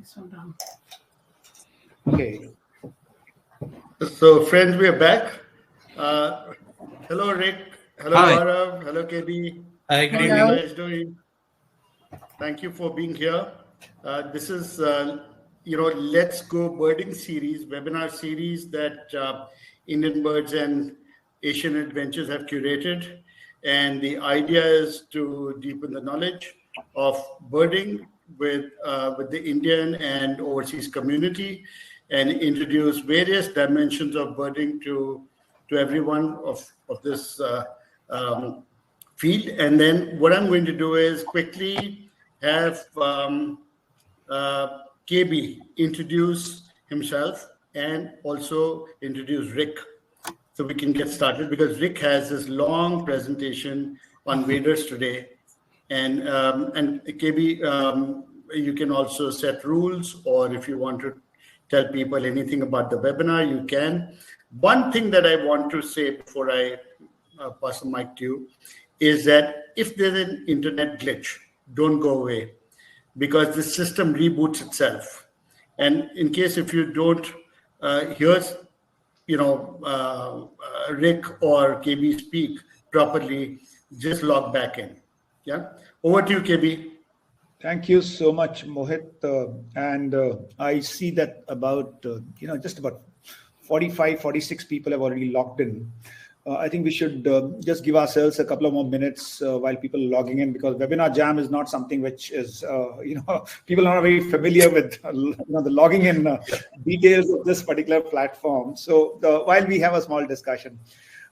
this one down. Okay. So, friends, we are back. Hello, Rick. Hello, Hi. Gaurav. Hello, KB. Hi, How are you guys doing? Thank you for being here. This is, Let's Go Birding series, webinar series that Indian Birds and Asian Adventures have curated. And the idea is to deepen the knowledge of birding with the Indian and overseas community and introduce various dimensions of birding to everyone of this field. And then what I'm going to do is quickly have KB introduce himself and also introduce Rick, so we can get started, because Rick has this long presentation on waders today. And KB, you can also set rules, or if you want to tell people anything about the webinar, you can. One thing that I want to say before I pass the mic to you is that if there's an internet glitch, don't go away, because the system reboots itself. And in case if you don't hear, Rick or KB speak properly, just log back in. Yeah. Over to you, KB. Thank you so much, Mohit. And I see that about, just about 45, 46 people have already logged in. I think we should just give ourselves a couple of more minutes while people are logging in, because webinar jam is not something which is, people are not very familiar with, the logging in details of this particular platform. So while we have a small discussion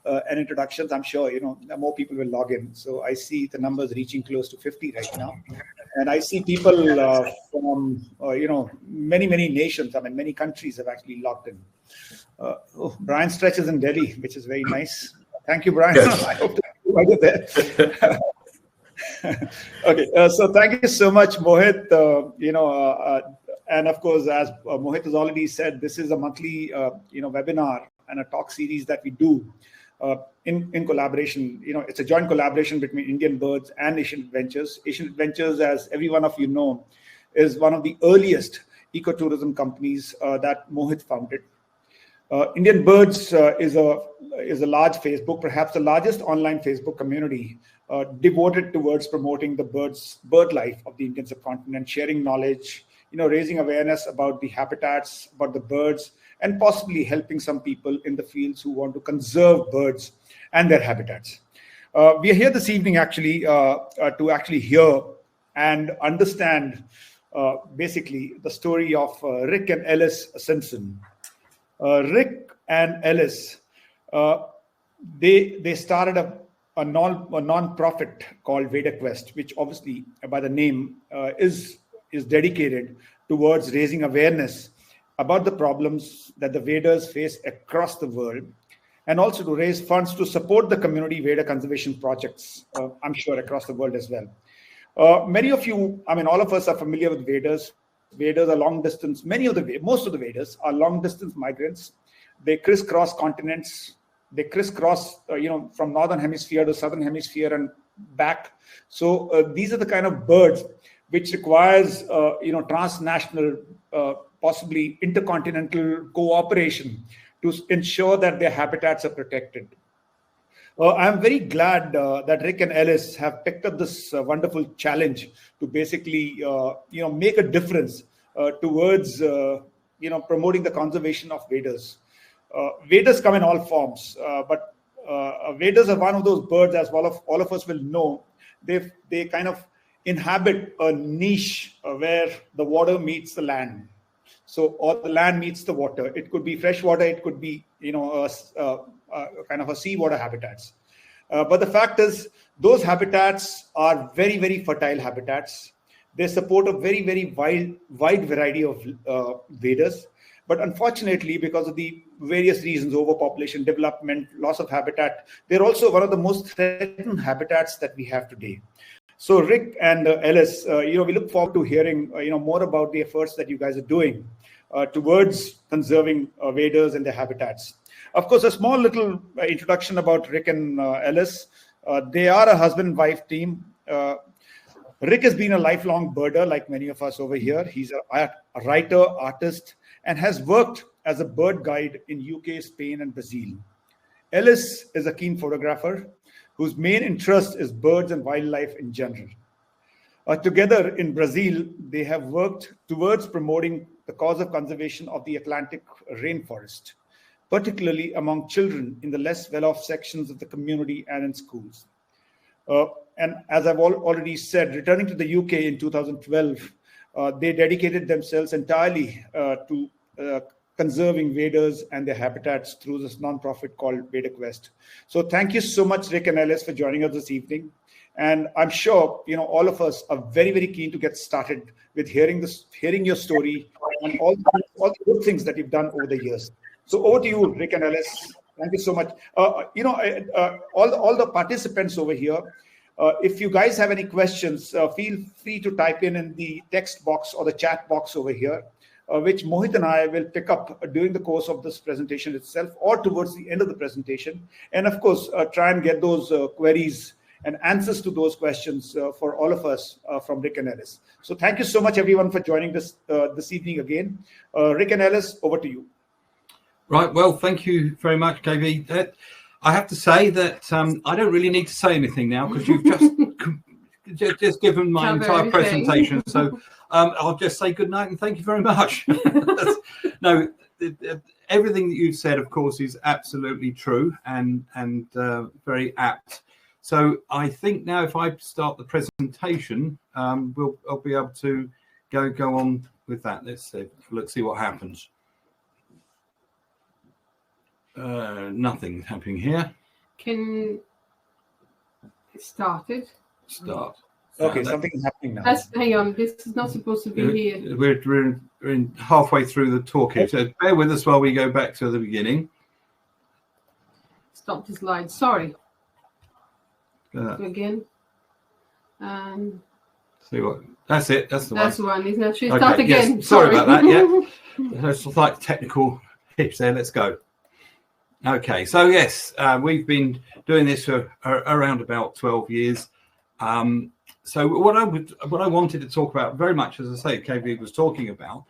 and introductions, I'm sure, more people will log in. So I see the numbers reaching close to 50 right now. And I see people from, many, many nations, many countries have actually logged in. Brian Stretch is in Delhi, which is very nice. Thank you, Brian. Yes. I hope you're there. Okay, so thank you so much, Mohit. And of course, as Mohit has already said, this is a monthly, webinar and a talk series that we do in collaboration. It's a joint collaboration between Indian Birds and Asian Adventures. Asian Adventures, as every one of you know, is one of the earliest ecotourism companies that Mohit founded. Indian Birds is a large Facebook, perhaps the largest online Facebook community devoted towards promoting the bird life of the Indian subcontinent, sharing knowledge, raising awareness about the habitats, about the birds, and possibly helping some people in the fields who want to conserve birds and their habitats. We are here this evening actually to actually hear and understand basically the story of Rick and Alice Simpson. Rick and Alice, they started a non-profit called WaderQuest, which obviously by the name is dedicated towards raising awareness about the problems that the waders face across the world, and also to raise funds to support the community wader conservation projects, I'm sure across the world as well. Many of you, all of us are familiar with waders. Waders are long distance. Most of the waders are long distance migrants. They crisscross continents. They crisscross, from northern hemisphere to southern hemisphere and back. So these are the kind of birds which requires, transnational, possibly intercontinental cooperation to ensure that their habitats are protected. I'm very glad that Rick and Alice have picked up this wonderful challenge to basically, make a difference towards, promoting the conservation of waders. Waders come in all forms, but waders are one of those birds, as all of us will know. They kind of inhabit a niche where the water meets the land. So, or the land meets the water. It could be fresh water. It could be, kind of a seawater habitats. But the fact is, those habitats are very, very fertile habitats. They support a very, very wide variety of waders. But unfortunately, because of the various reasons, overpopulation, development, loss of habitat, they're also one of the most threatened habitats that we have today. So Rick and Alice, we look forward to hearing, more about the efforts that you guys are doing towards conserving waders and their habitats. Of course, a small little introduction about Rick and Alice. They are a husband and wife team. Rick has been a lifelong birder like many of us over here. He's a writer, artist, and has worked as a bird guide in UK, Spain, and Brazil. Ellis is a keen photographer whose main interest is birds and wildlife in general. Together in Brazil, they have worked towards promoting the cause of conservation of the Atlantic rainforest, particularly among children in the less well-off sections of the community and in schools. And as I've already said, returning to the UK in 2012, they dedicated themselves entirely to conserving waders and their habitats through this nonprofit called WaderQuest. So thank you so much, Rick and Ellis, for joining us this evening. And I'm sure all of us are very, very keen to get started with hearing your story and all the good things that you've done over the years. So over to you, Rick and Ellis. Thank you so much. All the participants over here, if you guys have any questions, feel free to type in the text box or the chat box over here, which Mohit and I will pick up during the course of this presentation itself or towards the end of the presentation. And of course, try and get those queries and answers to those questions for all of us from Rick and Ellis. So thank you so much, everyone, for joining this evening again. Rick and Ellis, over to you. Right. Well, thank you very much, KB. I have to say that I don't really need to say anything now because you've just given my entire presentation. So I'll just say good night and thank you very much. No, everything that you've said, of course, is absolutely true and very apt. So I think now if I start the presentation, I'll be able to go on with that. Let's see what happens. Nothing happening here. Can it started? Start. Okay, something is happening now. Hang on, this is not supposed to be here. We're in halfway through the talk here, so bear with us while we go back to the beginning. Stop the slide. Sorry. Again. See what? That's it. That's the one. That's the one. Isn't it? Should start again. Yes. Sorry about that. Yeah. There's like technical hitch there. Let's go. Okay, so yes, we've been doing this for around about 12 years. So what I wanted to talk about very much, as I say, KB was talking about,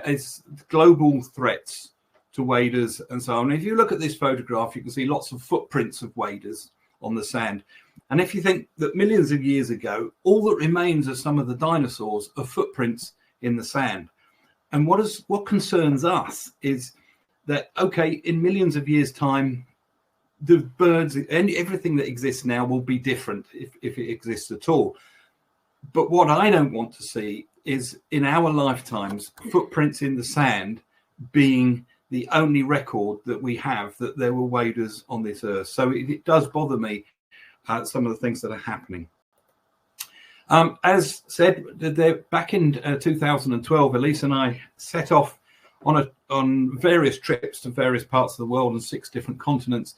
is global threats to waders and so on. If you look at this photograph, you can see lots of footprints of waders on the sand. And if you think that millions of years ago, all that remains of some of the dinosaurs are footprints in the sand. And what concerns us is that, okay, in millions of years' time, the birds and everything that exists now will be different if it exists at all. But what I don't want to see is in our lifetimes, footprints in the sand being the only record that we have that there were waders on this earth. So it does bother me, some of the things that are happening. As said, back in 2012, Elise and I set off on various trips to various parts of the world and 6 different continents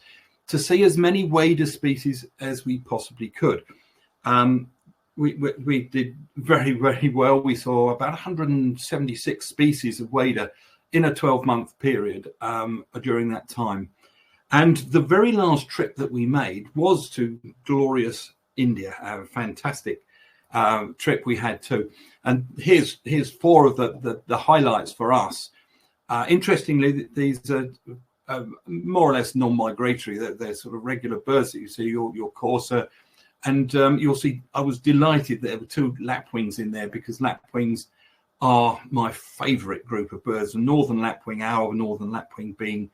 to see as many wader species as we possibly could. We did very, very well. We saw about 176 species of wader in a 12-month period during that time. And the very last trip that we made was to glorious India, a fantastic trip we had too. And here's 4 of the highlights for us. Interestingly, these are more or less non-migratory. They're sort of regular birds that you see, your courser. And you'll see, I was delighted there were 2 lapwings in there because lapwings are my favourite group of birds. The northern lapwing, our northern lapwing being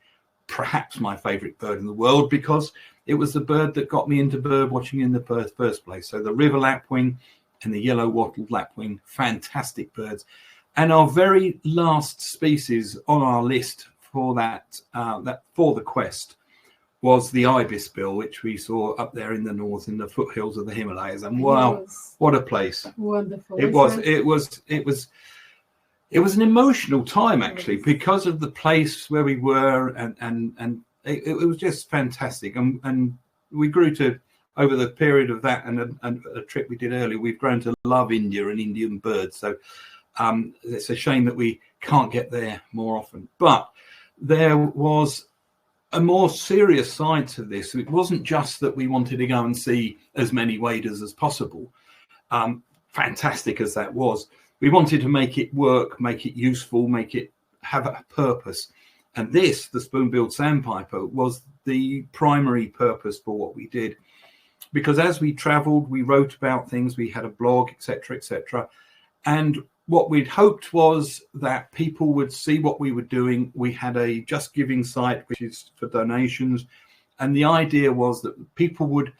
perhaps my favourite bird in the world because it was the bird that got me into bird watching in the first place. So the river lapwing and the yellow wattled lapwing, fantastic birds. And our very last species on our list for for the quest was the ibisbill, which we saw up there in the north in the foothills of the Himalayas. And wow, what a place! Wonderful. It was an emotional time actually because of the place where we were, and it was just fantastic. And we grew to, over the period of that and a trip we did earlier, we've grown to love India and Indian birds. So it's a shame that we can't get there more often. But there was a more serious side to this. It wasn't just that we wanted to go and see as many waders as possible. fantastic as that was, we wanted to make it work, make it useful, make it have a purpose. And this, the spoon-billed sandpiper, was the primary purpose for what we did. Because as we traveled, we wrote about things, we had a blog, etc., etc. And what we'd hoped was that people would see what we were doing. We had a Just Giving site, which is for donations. And the idea was that people would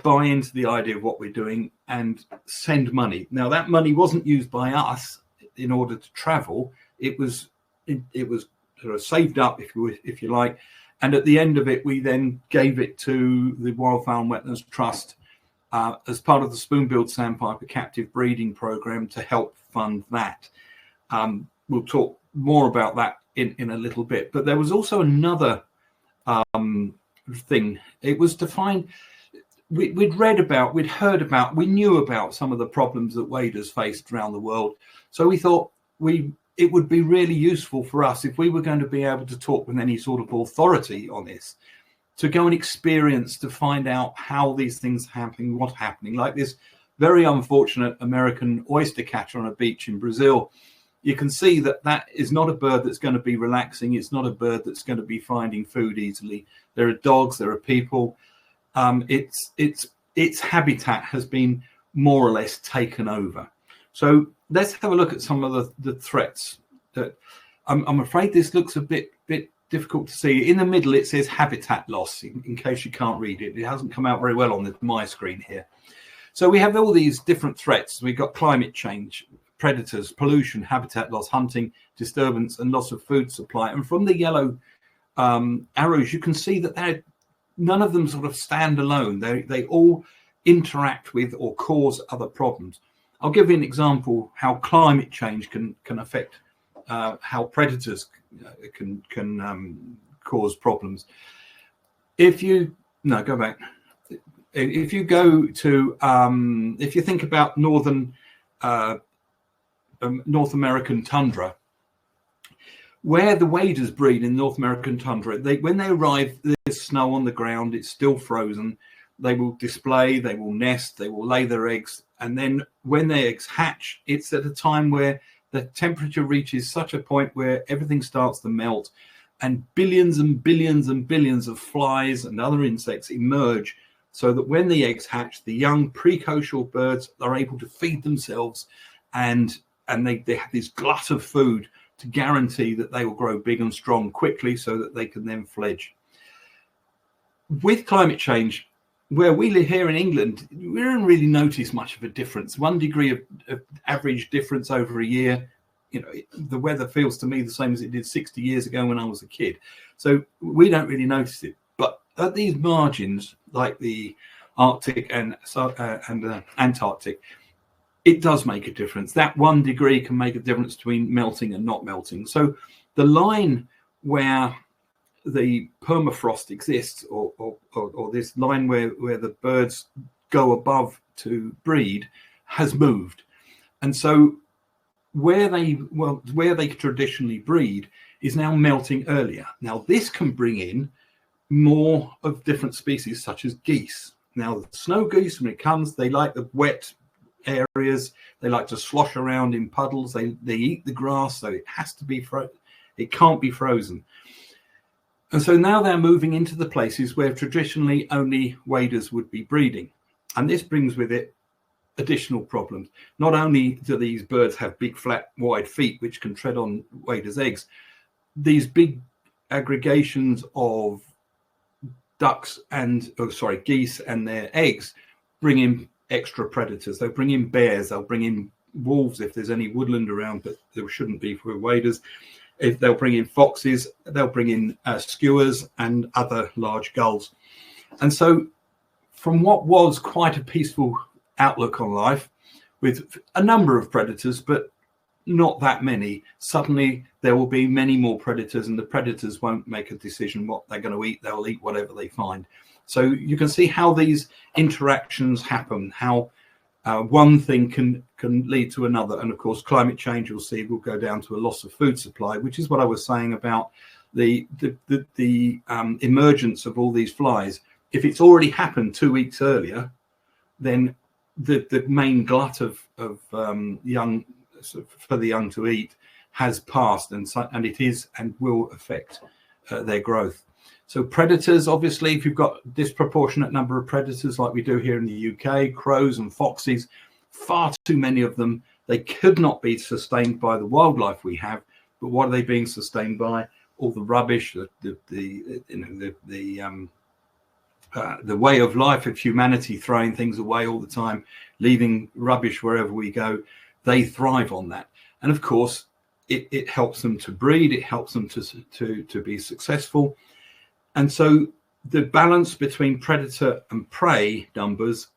buy into the idea of what we're doing and send money. Now, that money wasn't used by us in order to travel. It was sort of saved up, if you like. And at the end of it, we then gave it to the Wildfowl and Wetlands Trust as part of the spoon-billed sandpiper captive breeding program to help fund that. We'll talk more about that in a little bit. But there was also another thing. It was to find, we'd read about, we'd heard about, we knew about some of the problems that waders faced around the world. So we thought it would be really useful for us if we were going to be able to talk with any sort of authority on this, to go and experience, to find out how these things are happening, what's happening. Like this very unfortunate American oyster catcher on a beach in Brazil. You can see that that is not a bird that's going to be relaxing. It's not a bird that's going to be finding food easily. There are dogs, there are people. Its habitat has been more or less taken over. So let's have a look at some of the threats. That I'm afraid this looks a bit difficult to see. In the middle, it says habitat loss, in case you can't read it. It hasn't come out very well on my screen here. So we have all these different threats. We've got climate change, predators, pollution, habitat loss, hunting, disturbance, and loss of food supply. And from the yellow arrows, you can see that none of them sort of stand alone. They all interact with or cause other problems. I'll give you an example how climate change can affect how predators can cause problems. If you go to if you think about North American tundra, where the waders breed in North American tundra, when they arrive, there's snow on the ground, it's still frozen. They will display, they will nest, they will lay their eggs. And then when their eggs hatch, it's at a time where the temperature reaches such a point where everything starts to melt and billions and billions and billions of flies and other insects emerge, so that when the eggs hatch, the young precocial birds are able to feed themselves and they have this glut of food to guarantee that they will grow big and strong quickly so that they can then fledge. With climate change, where we live here in England, we don't really notice much of a difference. 1 degree of average difference over a year. The weather feels to me the same as it did 60 years ago when I was a kid. So we don't really notice it. But at these margins, like the Arctic and Antarctic, it does make a difference. That 1 degree can make a difference between melting and not melting. So the line where the permafrost exists, or this line where the birds go above to breed, has moved. And so where they traditionally breed is now melting earlier. Now this can bring in more of different species, such as geese. Now the snow geese, when it comes, they like the wet areas. They like to slosh around in puddles. They eat the grass, so it has to be it can't be frozen. And so now they're moving into the places where traditionally only waders would be breeding. And this brings with it additional problems. Not only do these birds have big, flat, wide feet, which can tread on waders' eggs, these big aggregations of geese and their eggs bring in extra predators. They'll bring in bears, they'll bring in wolves if there's any woodland around, but there shouldn't be for waders. If they'll bring in foxes, they'll bring in skuas and other large gulls. And so from what was quite a peaceful outlook on life, with a number of predators, but not that many, suddenly there will be many more predators, and the predators won't make a decision what they're going to eat. They'll eat whatever they find. So you can see how these interactions happen, how one thing can lead to another. And of course, climate change, you'll see, will go down to a loss of food supply, which is what I was saying about the emergence of all these flies. If it's already happened 2 weeks earlier, then the main glut of young for the young to eat has passed, and it is and will affect their growth. So predators, obviously, if you've got a disproportionate number of predators like we do here in the UK, crows and foxes, far too many of them, they could not be sustained by the wildlife we have. But what are they being sustained by? All the rubbish, the way of life of humanity, throwing things away all the time, leaving rubbish wherever we go. They thrive on that, and of course, it helps them to breed. It helps them to be successful. And so the balance between predator and prey numbers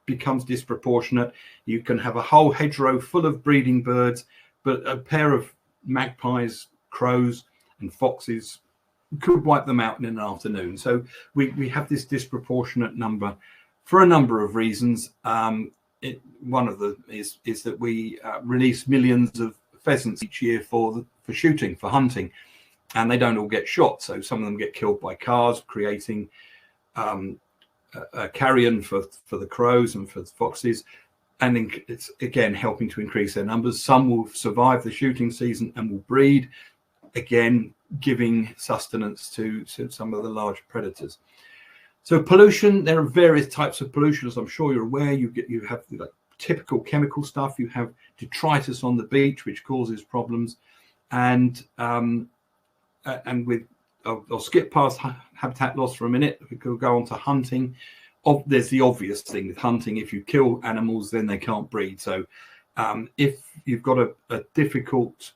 becomes disproportionate. You can have a whole hedgerow full of breeding birds, but a pair of magpies, crows, and foxes could wipe them out in an afternoon. So we have this disproportionate number for a number of reasons. One of them is that we release millions of pheasants each year for shooting, for hunting. And they don't all get shot, so some of them get killed by cars, creating a carrion for the crows and for the foxes, and it's again helping to increase their numbers. Some will survive the shooting season and will breed, again giving sustenance to some of the large predators. So pollution, there are various types of pollution, as I'm sure you're aware. You have like typical chemical stuff. You have detritus on the beach, which causes problems, and with I'll skip past habitat loss for a minute. We could go on to hunting. There's the obvious thing with hunting: if you kill animals, then they can't breed. So if you've got a difficult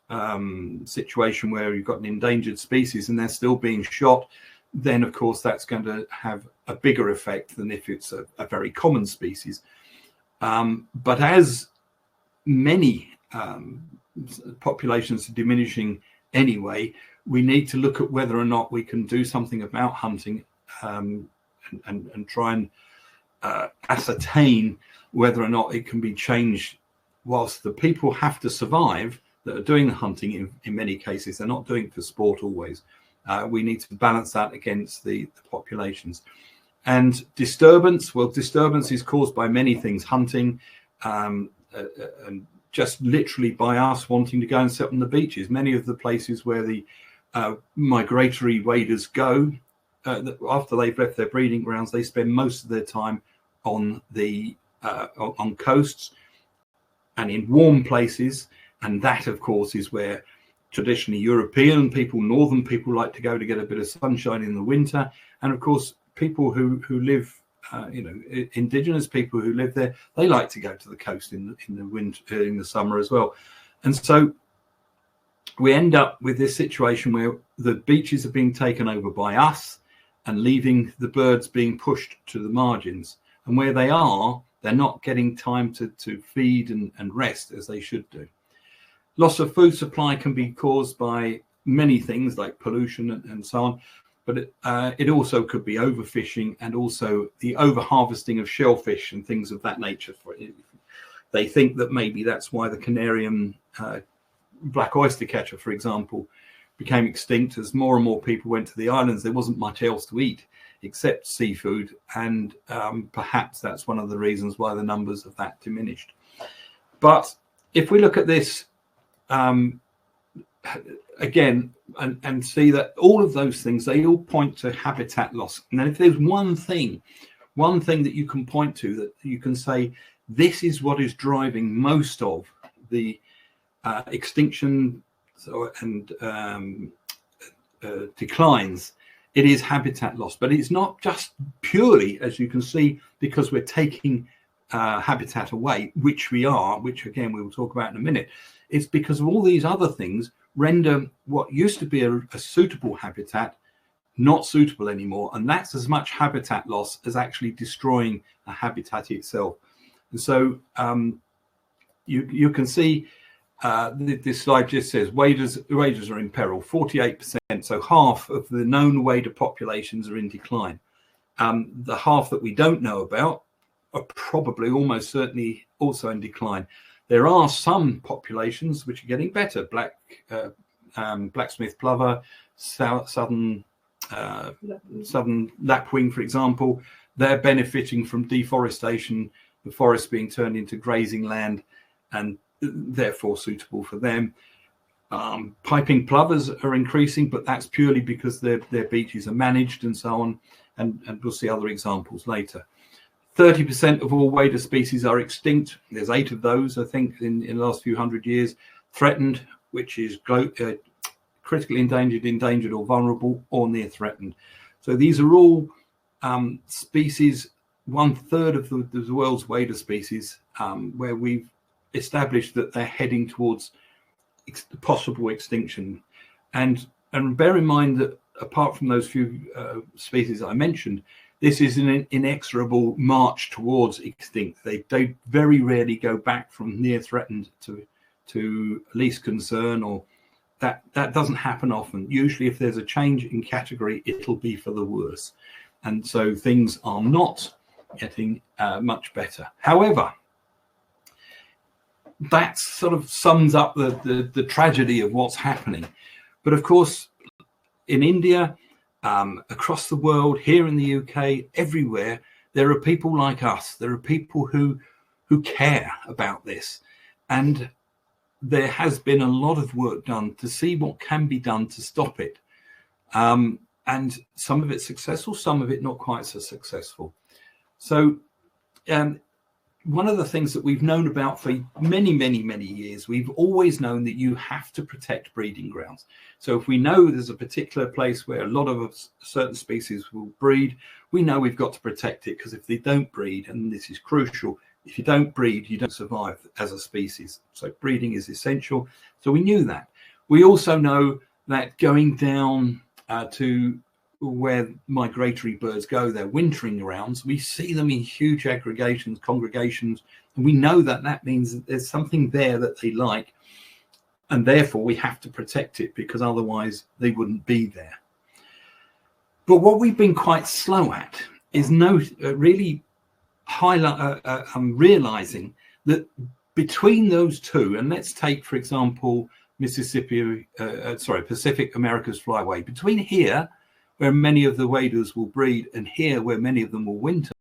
situation where you've got an endangered species and they're still being shot, then of course that's going to have a bigger effect than if it's a very common species. But as many populations are diminishing anyway, we need to look at whether or not we can do something about hunting and try and ascertain whether or not it can be changed. Whilst the people have to survive that are doing the hunting, in many cases, they're not doing it for sport always. We need to balance that against the populations. And disturbance, well, disturbance is caused by many things, hunting, and just literally by us wanting to go and sit on the beaches. Many of the places where the migratory waders go, after they've left their breeding grounds, they spend most of their time on coasts and in warm places. And that, of course, is where traditionally European people, northern people, like to go to get a bit of sunshine in the winter. And of course, people who live, indigenous people who live there, they like to go to the coast in the winter, in the summer as well. And so we end up with this situation where the beaches are being taken over by us and leaving the birds being pushed to the margins. And where they are, they're not getting time to feed and rest as they should do. Loss of food supply can be caused by many things like pollution and so on, but it also could be overfishing and also the overharvesting of shellfish and things of that nature. They think that maybe that's why the Canarian black oyster catcher, for example, became extinct. As more and more people went to the islands, there wasn't much else to eat except seafood, and perhaps that's one of the reasons why the numbers of that diminished. But if we look at this again and see that all of those things, they all point to habitat loss. And then if there's one thing that you can point to, that you can say this is what is driving most of the extinction and declines, it is habitat loss. But it's not just purely, as you can see, because we're taking habitat away, which again we will talk about in a minute. It's because of all these other things render what used to be a suitable habitat not suitable anymore, and that's as much habitat loss as actually destroying a habitat itself. And so you can see this slide just says waders are in peril, 48%. So half of the known wader populations are in decline. The half that we don't know about are probably almost certainly also in decline. There are some populations which are getting better. Black-Smith plover, southern lapwing, for example, they're benefiting from deforestation. the forest being turned into grazing land and therefore suitable for them. Piping plovers are increasing, but that's purely because their beaches are managed and so on, and we'll see other examples later. 30% of all wader species are extinct. There's 8 of those, I think, in the last few hundred years. Threatened, which is critically endangered or vulnerable, or near threatened. So these are all species, 1/3 of the world's wader species, where we've established that they're heading towards possible extinction. And bear in mind that apart from those few species I mentioned, this is an inexorable march towards extinct. They very rarely go back from near threatened to least concern, or that doesn't happen often. Usually if there's a change in category, it'll be for the worse. And so things are not getting much better. However, that sort of sums up the tragedy of what's happening. But of course, in India, across the world, here in the UK, everywhere, there are people like us. There are people who care about this. And there has been a lot of work done to see what can be done to stop it. And some of it successful, some of it not quite so successful. So one of the things that we've known about for many, many, many years, we've always known that you have to protect breeding grounds. So if we know there's a particular place where a lot of certain species will breed, we know we've got to protect it, because if they don't breed, and this is crucial, if you don't breed, you don't survive as a species. So breeding is essential. So we knew that. We also know that going down to where migratory birds go, their wintering grounds, we see them in huge aggregations, congregations, and we know that means that there's something there that they like, and therefore we have to protect it, because otherwise they wouldn't be there. But what we've been quite slow at is really realizing that between those two, and let's take, for example, Pacific America's flyway, between here, where many of the waders will breed, and here, where many of them will winter,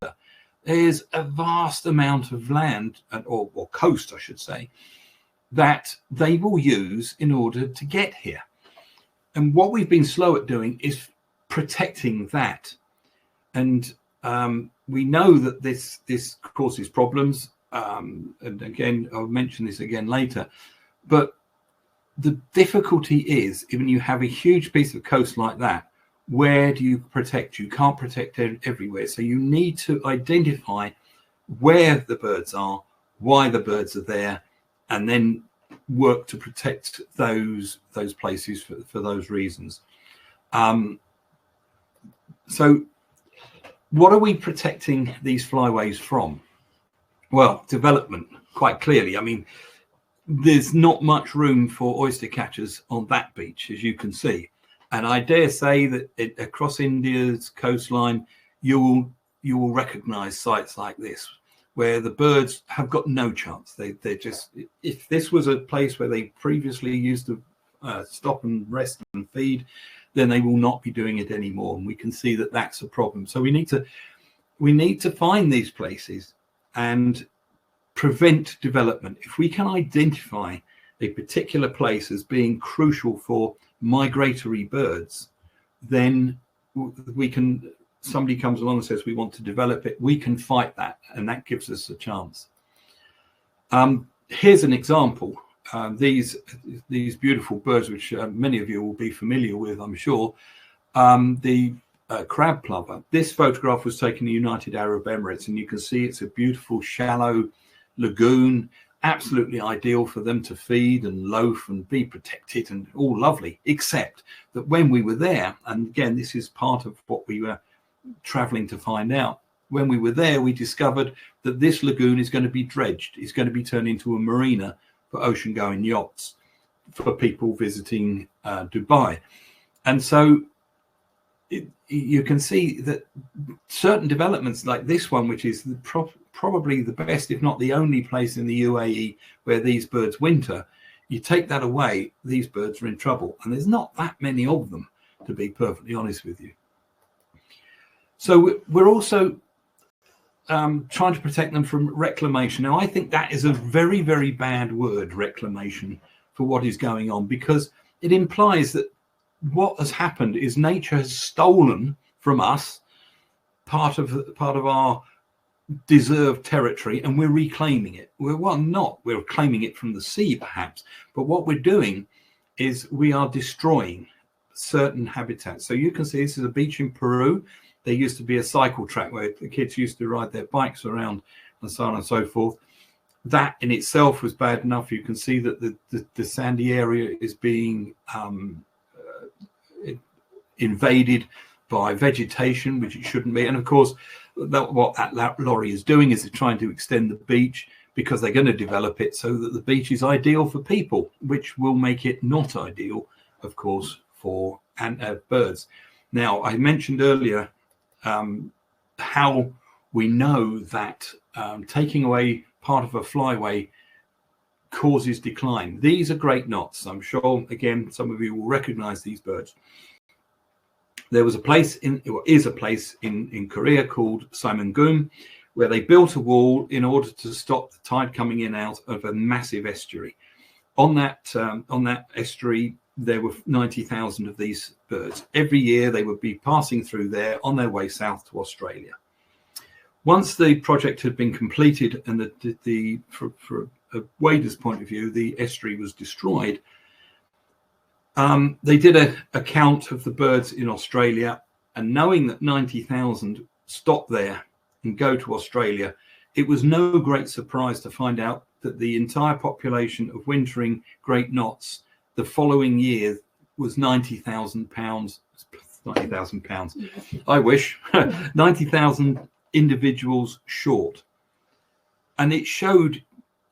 there's a vast amount of land, or coast, I should say, that they will use in order to get here. And what we've been slow at doing is protecting that. And we know that this causes problems. And again, I'll mention this again later. But the difficulty is, when you have a huge piece of coast like that, where do you protect? You can't protect everywhere. So you need to identify where the birds are, why the birds are there, and then work to protect those places for those reasons. So what are we protecting these flyways from? Well, development, quite clearly. I mean, there's not much room for oyster catchers on that beach, as you can see. And I dare say that across India's coastline, you will recognize sites like this, where the birds have got no chance. They're just, if this was a place where they previously used to stop and rest and feed, then they will not be doing it anymore. And we can see that that's a problem. So we need to find these places and prevent development. If we can identify a particular place as being crucial for migratory birds, then we can, somebody comes along and says we want to develop it, we can fight that, and that gives us a chance. Here's an example. These beautiful birds, which many of you will be familiar with, I'm sure. The crab plover. This photograph was taken in the United Arab Emirates, and you can see it's a beautiful shallow lagoon, absolutely ideal for them to feed and loaf and be protected, and all lovely, except that when we were there, and again, this is part of what we were traveling to find out, when we were there, we discovered that this lagoon is going to be dredged. It's going to be turned into a marina for ocean-going yachts for people visiting Dubai. And so you can see that certain developments like this one, which is probably the best, if not the only place in the UAE where these birds winter, you take that away, these birds are in trouble. And there's not that many of them, to be perfectly honest with you. So we're also trying to protect them from reclamation. Now, I think that is a very, very bad word, reclamation, for what is going on, because it implies that what has happened is nature has stolen from us part of our deserved territory, and we're reclaiming it. We're claiming it from the sea, perhaps, but what we're doing is we are destroying certain habitats. So you can see this is a beach in Peru. There used to be a cycle track where the kids used to ride their bikes around, and so on and so forth. That in itself was bad enough. You can see that the sandy area is being invaded by vegetation, which it shouldn't be. And of course, what that lorry is doing is it's trying to extend the beach, because they're going to develop it so that the beach is ideal for people, which will make it not ideal, of course, for birds. Now, I mentioned earlier how we know that taking away part of a flyway causes decline. These are great knots. I'm sure, again, some of you will recognize these birds. There was a place is a place in Korea called Simangum, where they built a wall in order to stop the tide coming in out of a massive estuary. On that estuary, there were 90,000 of these birds. Every year, they would be passing through there on their way south to Australia. Once the project had been completed and for a wader's point of view, the estuary was destroyed, they did a count of the birds in Australia, and knowing that 90,000 stop there and go to Australia, it was no great surprise to find out that the entire population of wintering great knots the following year was 90,000 pounds. 90,000 pounds. I wish 90,000 individuals short. And it showed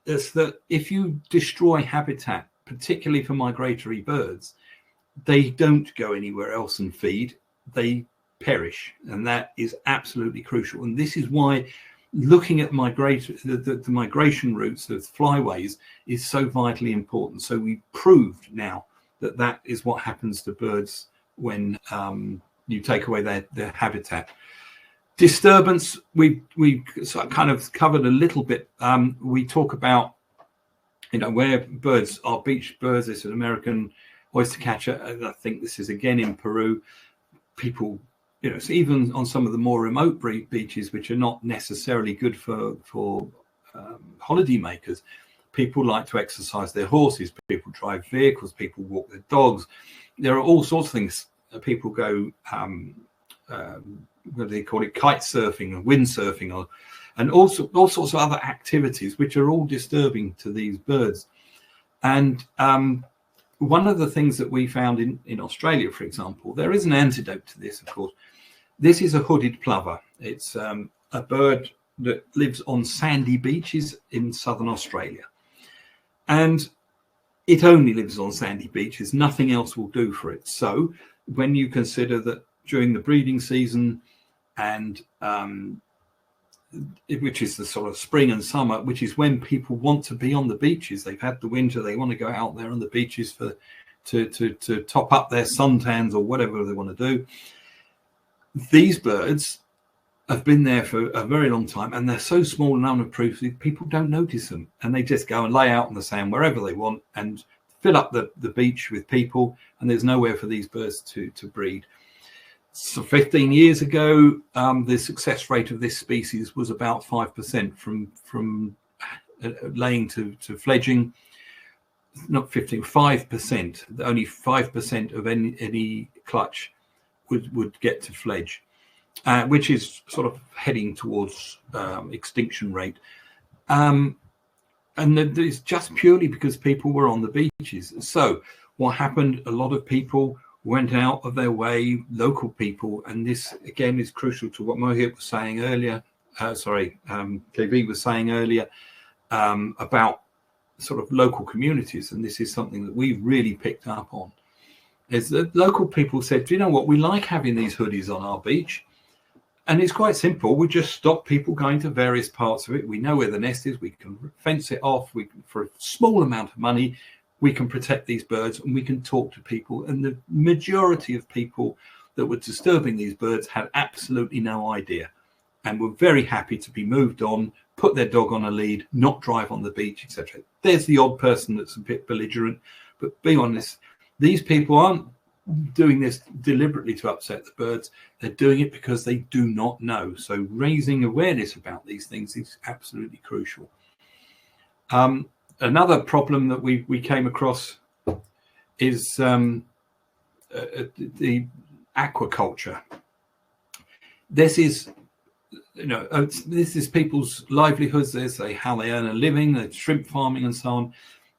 us that if you destroy habitat, particularly for migratory birds, they don't go anywhere else and feed. They perish, and that is absolutely crucial. And this is why looking at the migration routes of flyways is so vitally important. So we proved now that is what happens to birds when you take away their habitat. Disturbance, we kind of covered a little bit. We talk about, where birds are beach birds. It's an American oyster catcher. I think this is again in Peru. People, so even on some of the more remote beaches, which are not necessarily good for holiday makers, people like to exercise their horses. People drive vehicles. People walk their dogs. There are all sorts of things. People go, what do they call it, kite surfing or windsurfing, and all sorts of other activities, which are all disturbing to these birds. And one of the things that we found in Australia, for example, there is an antidote to this, of course. This is a hooded plover. It's a bird that lives on sandy beaches in southern Australia. And it only lives on sandy beaches. Nothing else will do for it. So when you consider that during the breeding season, and which is the sort of spring and summer, which is when people want to be on the beaches. They've had the winter, they want to go out there on the beaches to top up their suntans or whatever they want to do. These birds have been there for a very long time, and they're so small and unobtrusive, people don't notice them, and they just go and lay out on the sand wherever they want and fill up the beach with people, and there's nowhere for these birds to breed. So 15 years ago, the success rate of this species was about 5% from laying to fledging. Not 15, 5%. Only 5% of any clutch would get to fledge, which is sort of heading towards extinction rate. And it's just purely because people were on the beaches. So what happened? A lot of people went out of their way, local people, and this again is crucial to what Mohit was saying earlier. KV was saying earlier about sort of local communities, and this is something that we've really picked up on. Is that local people said, "Do you know what? We like having these hoodies on our beach, and it's quite simple. We just stop people going to various parts of it. We know where the nest is. We can fence it off. For a small amount of money, we can protect these birds, and we can talk to people." And the majority of people that were disturbing these birds had absolutely no idea. and were very happy to be moved on, put their dog on a lead, not drive on the beach, etc. There's the odd person that's a bit belligerent, but be honest, these people aren't doing this deliberately to upset the birds. They're doing it because they do not know. So raising awareness about these things is absolutely crucial. Another problem that we came across is the aquaculture. This is, this is people's livelihoods. There's how they earn a living, the shrimp farming and so on.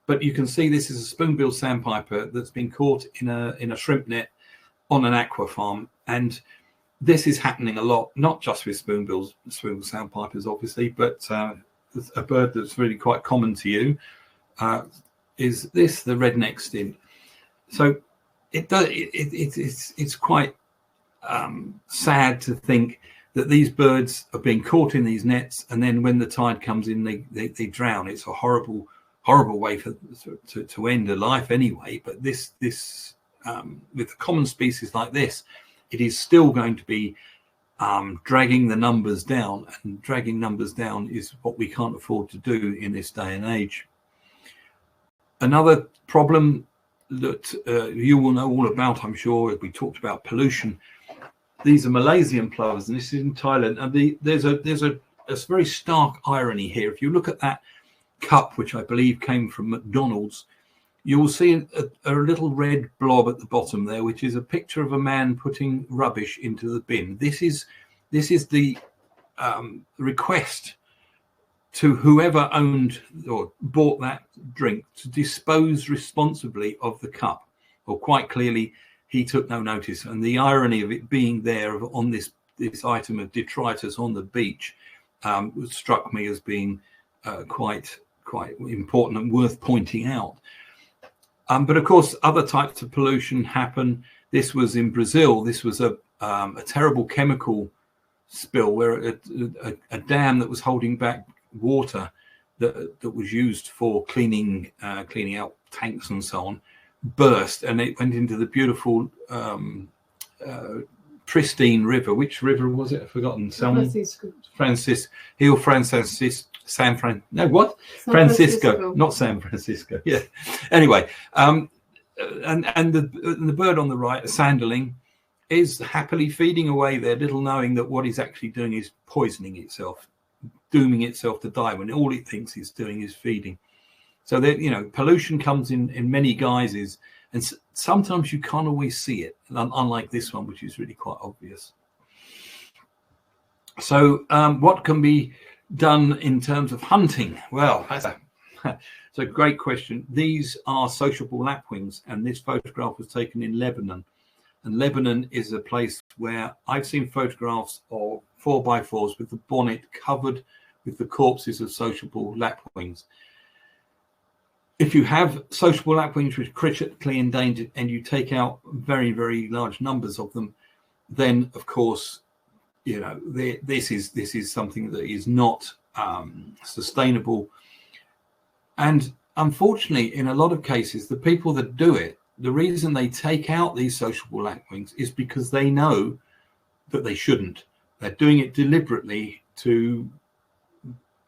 But you can see this is a spoonbill sandpiper that's been caught in a shrimp net on an aqua farm, and this is happening a lot, not just with spoonbill sandpipers, obviously, but a bird that's really quite common to you is this, the redneck stint. So it's quite sad to think that these birds are being caught in these nets, and then when the tide comes in, they drown. It's a horrible way to end a life anyway. But this with a common species like this, it is still going to be dragging the numbers down, and dragging numbers down is what we can't afford to do in this day and age. Another problem that you will know all about, I'm sure, we talked about pollution. These are Malaysian plovers, and this is in Thailand. And there's a very stark irony here. If you look at that cup, which I believe came from McDonald's, you will see a little red blob at the bottom there, which is a picture of a man putting rubbish into the bin. This is the request to whoever owned or bought that drink to dispose responsibly of the cup. Or quite clearly, he took no notice. And the irony of it being there on this item of detritus on the beach struck me as being quite important and worth pointing out. But of course, other types of pollution happen. This was in Brazil. This was a terrible chemical spill where a dam that was holding back water that was used for cleaning out tanks and so on burst, and it went into the beautiful pristine river. Which river was it? I've forgotten. Francisco. Not San Francisco. Yeah. Anyway, and the bird on the right, a sanderling, is happily feeding away there, little knowing that what he's actually doing is poisoning itself, dooming itself to die when all it thinks it's doing is feeding. So that, pollution comes in many guises, and sometimes you can't always see it, unlike this one, which is really quite obvious. So what can be done in terms of hunting? Well, that's a great question. These are sociable lapwings, and this photograph was taken in Lebanon. And Lebanon is a place where I've seen photographs of 4x4s with the bonnet covered with the corpses of sociable lapwings. If you have sociable lapwings which are critically endangered and you take out very, very large numbers of them, then of course, this is something that is not sustainable. And unfortunately, in a lot of cases, the people that do it, the reason they take out these sociable lapwings is because they know that they shouldn't. They're doing it deliberately to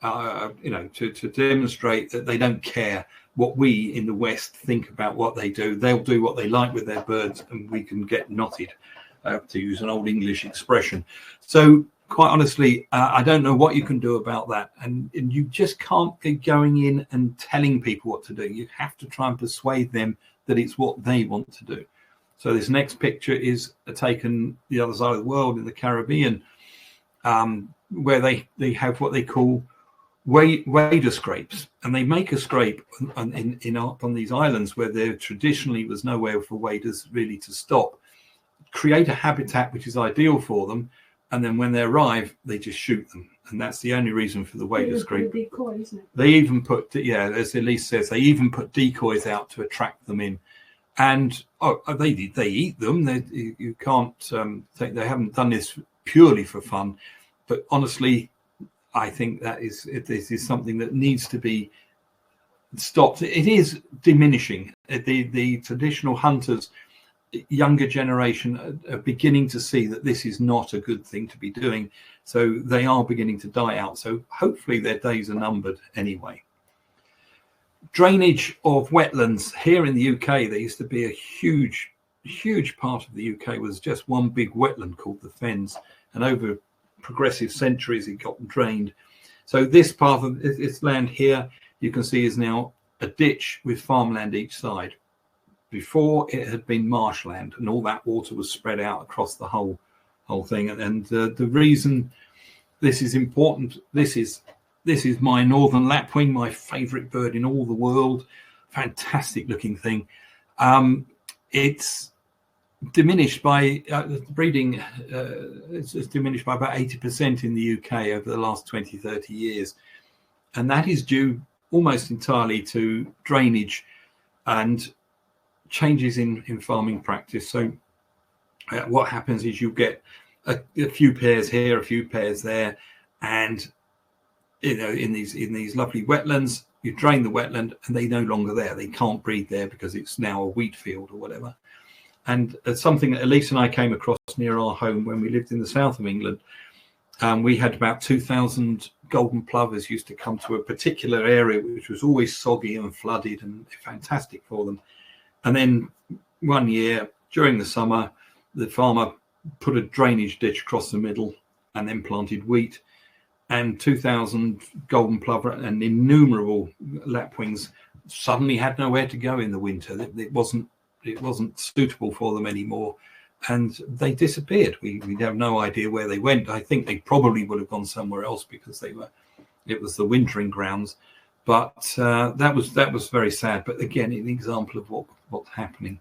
demonstrate that they don't care what we in the West think about what they do. They'll do what they like with their birds, and we can get knotted, to use an old English expression. So quite honestly, I don't know what you can do about that. And you just can't be going in and telling people what to do. You have to try and persuade them that it's what they want to do. So this next picture is taken the other side of the world in the Caribbean, where they have what they call wader scrapes, and they make a scrape on these islands where there traditionally was nowhere for waders really to stop, create a habitat which is ideal for them, and then when they arrive they just shoot them, and that's the only reason for the wader scrape. Decoy, isn't it? They even put, as Elise says, they even put decoys out to attract them in, and they eat them. You can't think they haven't done this purely for fun, but honestly, I think this is something that needs to be stopped. It is diminishing. The traditional hunters, younger generation, are beginning to see that this is not a good thing to be doing. So they are beginning to die out. So hopefully their days are numbered anyway. Drainage of wetlands here in the UK. There used to be a huge part of the UK was just one big wetland called the Fens, and over progressive centuries it got drained. So this part of this land here, you can see, is now a ditch with farmland each side. Before, it had been marshland, and all that water was spread out across the whole thing. And the reason this is important, this is my northern lapwing, my favorite bird in all the world. Fantastic looking thing. It's diminished by breeding. It's diminished by about 80% in the UK over the last 20-30 years, and that is due almost entirely to drainage and changes in farming practice. So what happens is you get a few pairs here, a few pairs there, and in these lovely wetlands, you drain the wetland and they're no longer there. They can't breed there because it's now a wheat field or whatever. And something that Elise and I came across near our home when we lived in the south of England. We had about 2,000 golden plovers used to come to a particular area which was always soggy and flooded and fantastic for them. And then one year during the summer, the farmer put a drainage ditch across the middle and then planted wheat, and 2,000 golden plover and innumerable lapwings suddenly had nowhere to go in the winter. It wasn't suitable for them anymore, and they disappeared. We have no idea where they went. I think they probably would have gone somewhere else because it was the wintering grounds. But that was very sad. But again, an example of what's happening.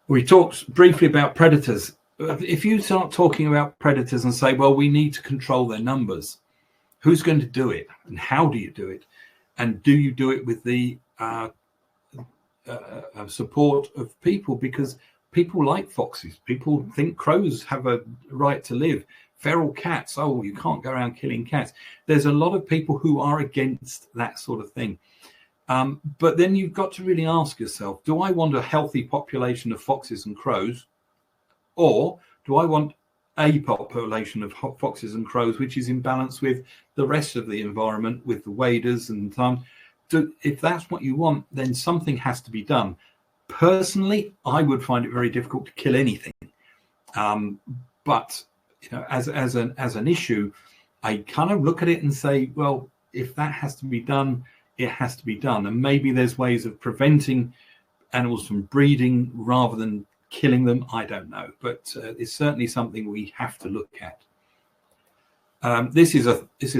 We talked briefly about predators. If you start talking about predators and say, well, we need to control their numbers, who's going to do it, and how do you do it, and do you do it with the support of people? Because people like foxes. People think crows have a right to live. Feral cats, oh, you can't go around killing cats. There's a lot of people who are against that sort of thing. But then you've got to really ask yourself, do I want a healthy population of foxes and crows? Or do I want a population of foxes and crows which is in balance with the rest of the environment, with the waders and time? If that's what you want, then something has to be done. Personally, I would find it very difficult to kill anything. But as an issue, I kind of look at it and say, well, if that has to be done, it has to be done. And maybe there's ways of preventing animals from breeding rather than killing them. I don't know, but it's certainly something we have to look at. This is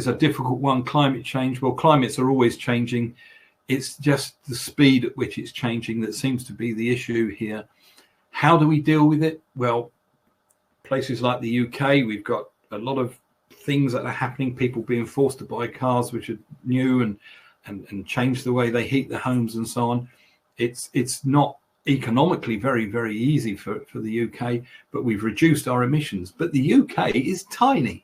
a difficult one. Climate change. Well, climates are always changing. It's just the speed at which it's changing that seems to be the issue here. How do we deal with it? Well, places like the UK, we've got a lot of things that are happening. People being forced to buy cars which are new and change the way they heat their homes and so on. It's not economically very, very easy for the UK, but we've reduced our emissions. But the UK is tiny.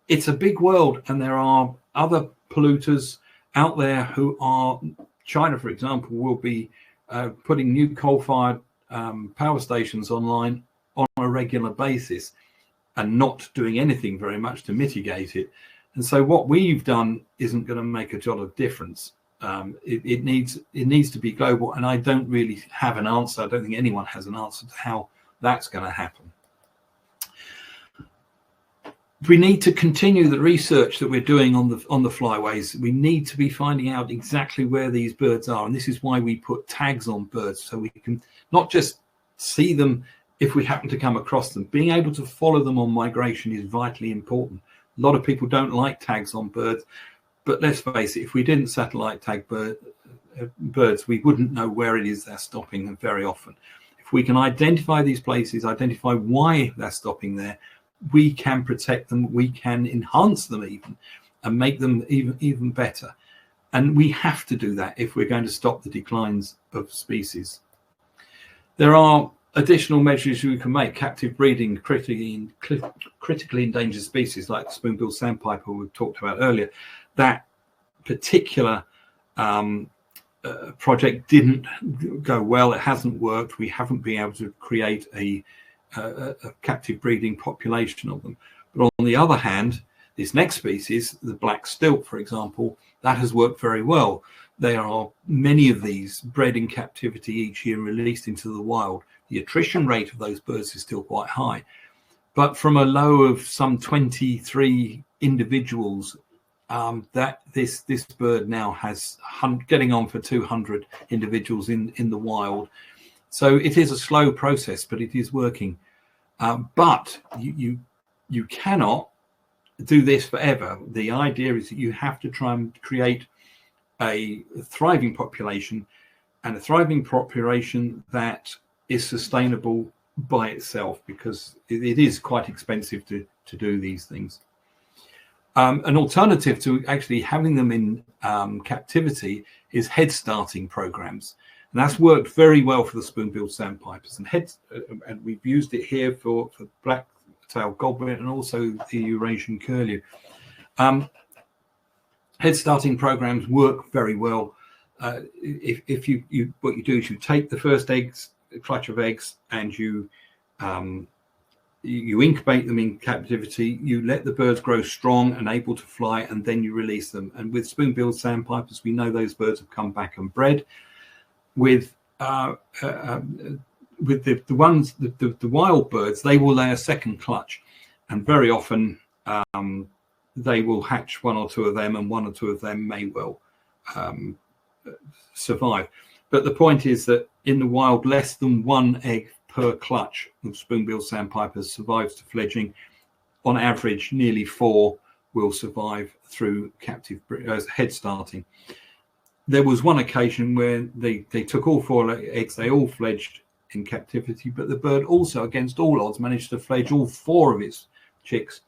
It's a big world, and there are other polluters out there who are, China, for example, will be putting new coal-fired power stations online on a regular basis and not doing anything very much to mitigate it. And so what we've done isn't going to make a jot of difference. It needs to be global, and I don't really have an answer. I don't think anyone has an answer to how that's going to happen. We need to continue the research that we're doing on the flyways. We need to be finding out exactly where these birds are, and this is why we put tags on birds, so we can not just see them if we happen to come across them. Being able to follow them on migration is vitally important. A lot of people don't like tags on birds, but let's face it, if we didn't satellite tag birds, we wouldn't know where it is they're stopping very often. If we can identify these places, identify why they're stopping there, we can protect them, we can enhance them even, and make them even better. And we have to do that if we're going to stop the declines of species. There are additional measures we can make. Captive breeding, critically endangered species like spoonbill sandpiper we talked about earlier. That particular project didn't go well. It hasn't worked. We haven't been able to create a a captive breeding population of them. But on the other hand, this next species, the black stilt, for example, that has worked very well. There are many of these bred in captivity each year released into the wild. The attrition rate of those birds is still quite high. But from a low of some 23 individuals, that this bird now has getting on for 200 individuals in the wild. So it is a slow process, but it is working. But you cannot do this forever. The idea is that you have to try and create a thriving population, and a thriving population that is sustainable by itself, because it is quite expensive to do these things. An alternative to actually having them in captivity is head starting programs. And that's worked very well for the spoon-billed sandpipers. And we've used it here for black-tailed godwit and also the Eurasian curlew. Head starting programs work very well. If you what you do is you take the first eggs, a clutch of eggs, and you incubate them in captivity. You let the birds grow strong and able to fly, and then you release them. And with spoon-billed sandpipers, we know those birds have come back and bred. With the wild birds, they will lay a second clutch, and very often they will hatch one or two of them, and one or two of them may well survive. But the point is that in the wild, less than one egg per clutch of spoon-billed sandpipers survives to fledging. On average, nearly 4 will survive through captive head starting. There was one occasion where they took all 4 eggs, they all fledged in captivity, but the bird also, against all odds, managed to fledge all 4 of its chicks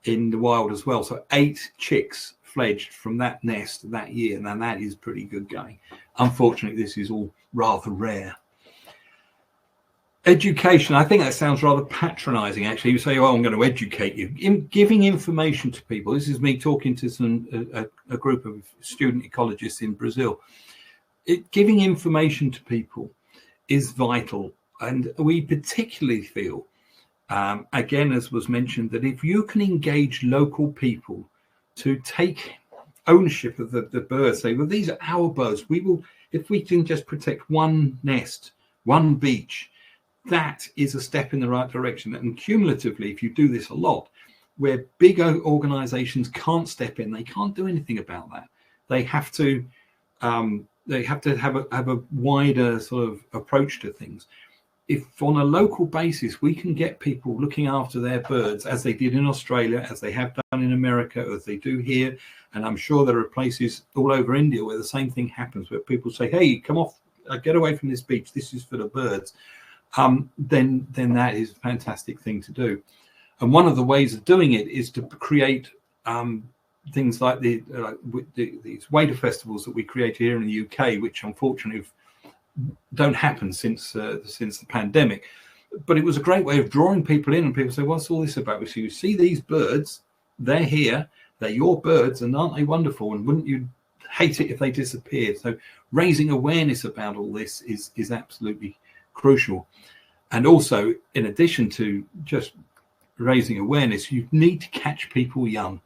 in the wild as well. So 8 chicks fledged from that nest that year, and that is pretty good going. Unfortunately, this is all rather rare. Education, I think that sounds rather patronizing, actually. You say, oh, I'm going to educate you. Giving information to people. This is me talking to a group of student ecologists in Brazil. Giving information to people is vital. And we particularly feel, again, as was mentioned, that if you can engage local people to take ownership of the birds, say, well, these are our birds. We will, if we can just protect one nest, one beach, that is a step in the right direction. And cumulatively, if you do this a lot, where big organizations can't step in, they can't do anything about that. They have to have a wider sort of approach to things. If on a local basis we can get people looking after their birds, as they did in Australia, as they have done in America, as they do here, and I'm sure there are places all over India where the same thing happens, where people say, hey, come off, get away from this beach, this is for the birds. Then that is a fantastic thing to do. And one of the ways of doing it is to create things like these wader festivals that we create here in the UK, which unfortunately don't happen since the pandemic. But it was a great way of drawing people in, and people say, what's all this about? So you see these birds, they're here, they're your birds, and aren't they wonderful? And wouldn't you hate it if they disappeared? So raising awareness about all this is absolutely crucial. And also, in addition to just raising awareness, you need to catch people young.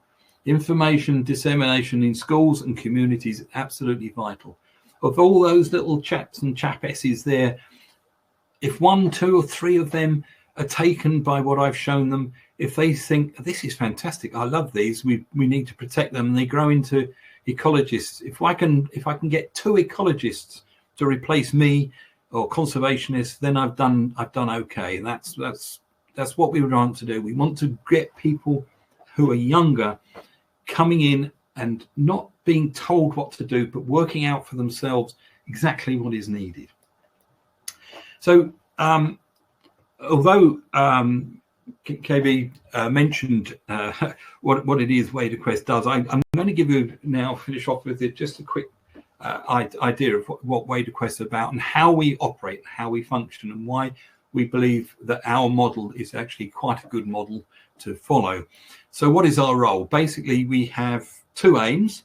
Information dissemination in schools and communities is absolutely vital. Of all those little chaps and chapesses there, if 1, 2 or 3 of them are taken by what I've shown them, if they think this is fantastic, I love these, we need to protect them, and they grow into ecologists. If I can get 2 ecologists to replace me or conservationists, then I've done okay. And that's what we want to do. We want to get people who are younger coming in and not being told what to do, but working out for themselves exactly what is needed. So although KB mentioned what it is WaderQuest does, I'm going to give you now, finish off with it, just a quick idea of what WaderQuest is about and how we operate, how we function, and why we believe that our model is actually quite a good model to follow. So what is our role? Basically, we have 2 aims.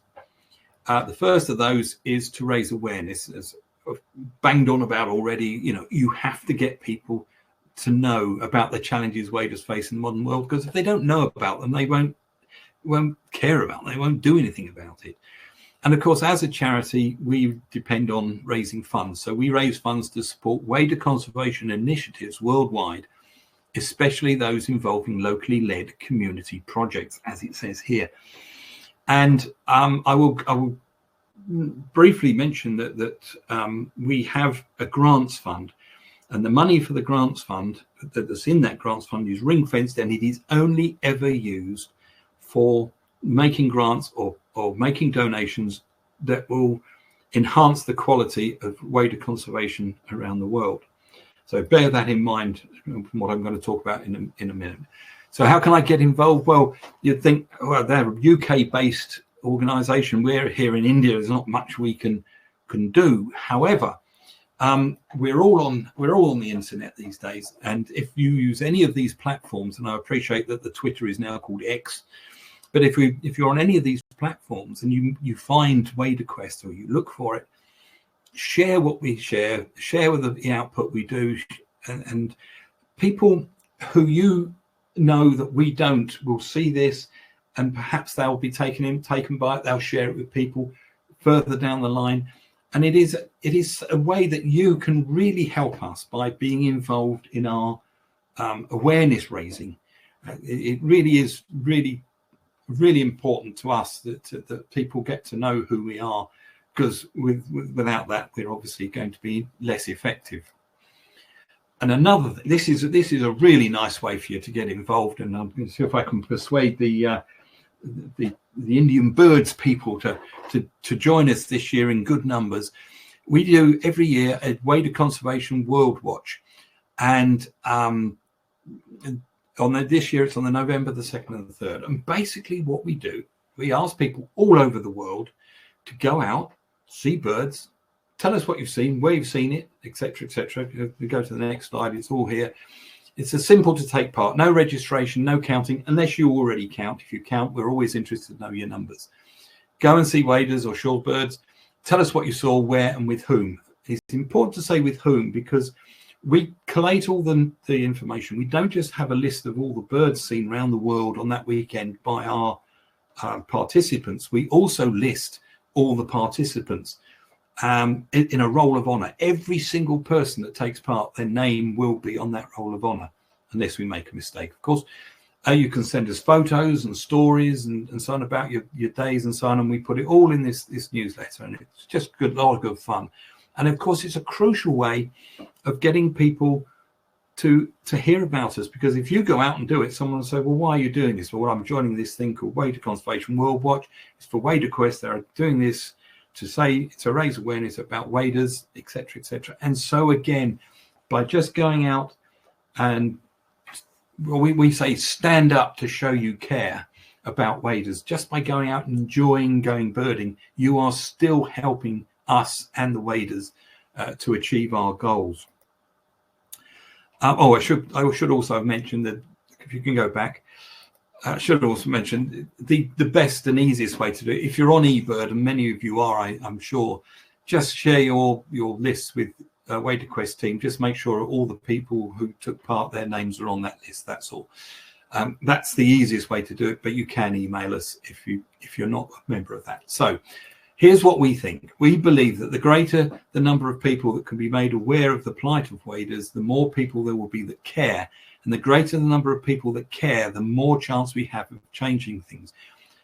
The first of those is to raise awareness. As I've banged on about already, you have to get people to know about the challenges waders face in the modern world, because if they don't know about them, they won't care about them. They won't do anything about it. And of course, as a charity, we depend on raising funds. So we raise funds to support wader conservation initiatives worldwide, especially those involving locally led community projects, as it says here. And I will briefly mention that we have a grants fund, and the money for the grants fund that's in that grants fund is ring fenced, and it is only ever used for making grants or making donations that will enhance the quality of wader conservation around the world. So bear that in mind from what I'm going to talk about in a minute. So how can I get involved? Well, you'd think, well, they're a UK-based organisation. We're here in India. There's not much we can do. However, we're all on the internet these days, and if you use any of these platforms, and I appreciate that the Twitter is now called X, but if you're on any of these platforms and you find WaderQuest or you look for it, share what we share with the output we do, and people who you know that we don't will see this, and perhaps they'll be taken by it. They'll share it with people further down the line, and it is a way that you can really help us by being involved in our awareness raising. It really is really important to us that people get to know who we are, because without that, we're obviously going to be less effective. And another thing, this is a really nice way for you to get involved, and I'm going to see if I can persuade the Indian birds people to join us this year in good numbers. We do every year a Wader Conservation World Watch, and this year it's on the November the 2nd and the 3rd. And basically what we do, we ask people all over the world to go out, see birds, tell us what you've seen, where you've seen it, etc., etc. If we go to the next slide, it's all here. It's a simple to take part, no registration, no counting, unless you already count. If you count, we're always interested to know your numbers. Go and see waders or shorebirds. Tell us what you saw, where, and with whom. It's important to say with whom, because we collate all the information. We don't just have a list of all the birds seen around the world on that weekend by our participants. We also list all the participants in a roll of honour. Every single person that takes part, their name will be on that roll of honour, unless we make a mistake. Of course, you can send us photos and stories and so on about your days and so on, and we put it all in this newsletter, and it's just a lot of good fun. And of course, it's a crucial way of getting people to hear about us, because if you go out and do it, someone will say, well, why are you doing this? Well, I'm joining this thing called Wader Conservation World Watch. It's for WaderQuest. They're doing this to raise awareness about waders, etc., etc. And so again, by just going out and, well, we say stand up to show you care about waders. Just by going out and enjoying going birding, you are still helping us and the waders to achieve our goals. I should also have mentioned that, if you can go back, I should also mention the best and easiest way to do it. If you're on eBird, and many of you are, I'm sure, just share your lists with WaderQuest team. Just make sure all the people who took part, their names are on that list. That's all. That's the easiest way to do it, but you can email us if you're not a member of that. So here's what we think. We believe that the greater the number of people that can be made aware of the plight of waders, the more people there will be that care. And the greater the number of people that care, the more chance we have of changing things.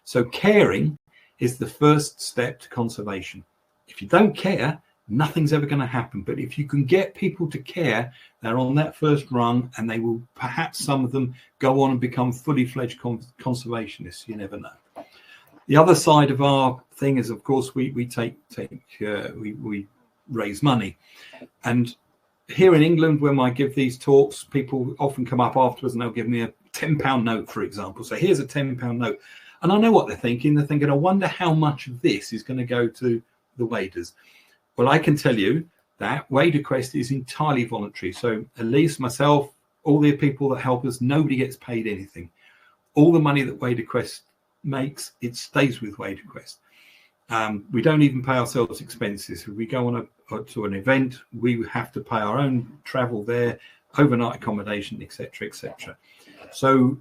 So caring is the first step to conservation. If you don't care, nothing's ever going to happen. But if you can get people to care, they're on that first rung, and they will, perhaps some of them, go on and become fully fledged conservationists. You never know. The other side of our thing is, of course, we raise money. And here in England, when I give these talks, people often come up afterwards and they'll give me a £10 note, for example. So here's a £10 note. And I know what they're thinking. They're thinking, I wonder how much of this is going to go to the waders. Well, I can tell you that WaderQuest is entirely voluntary. So Elise, myself, all the people that help us, nobody gets paid anything. All the money that WaderQuest makes, it stays with WaderQuest. We don't even pay ourselves expenses. If we go on to an event, we have to pay our own travel there, overnight accommodation, etc., etc. So,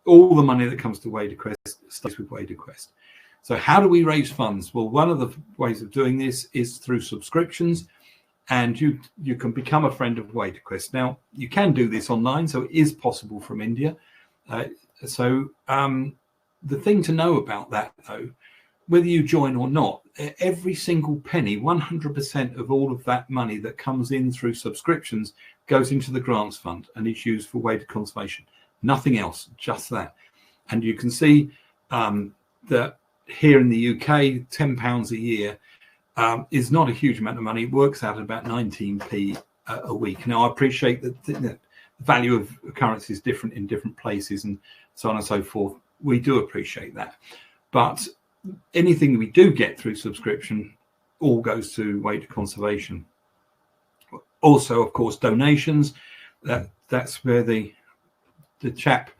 all the money that comes to WaderQuest stays with WaderQuest. So how do we raise funds? Well, one of the ways of doing this is through subscriptions, and you can become a friend of WaderQuest. Now, you can do this online, so it is possible from India. The thing to know about that, though, whether you join or not, every single penny, 100% of all of that money that comes in through subscriptions goes into the grants fund and is used for waded conservation. Nothing else, just that. And you can see that here in the UK, £10 a year is not a huge amount of money. It works out at about 19p a week. Now, I appreciate that the value of currency is different in different places and so on and so forth. We do appreciate that. But anything we do get through subscription all goes to waded conservation. Also, of course, donations. That's where the chap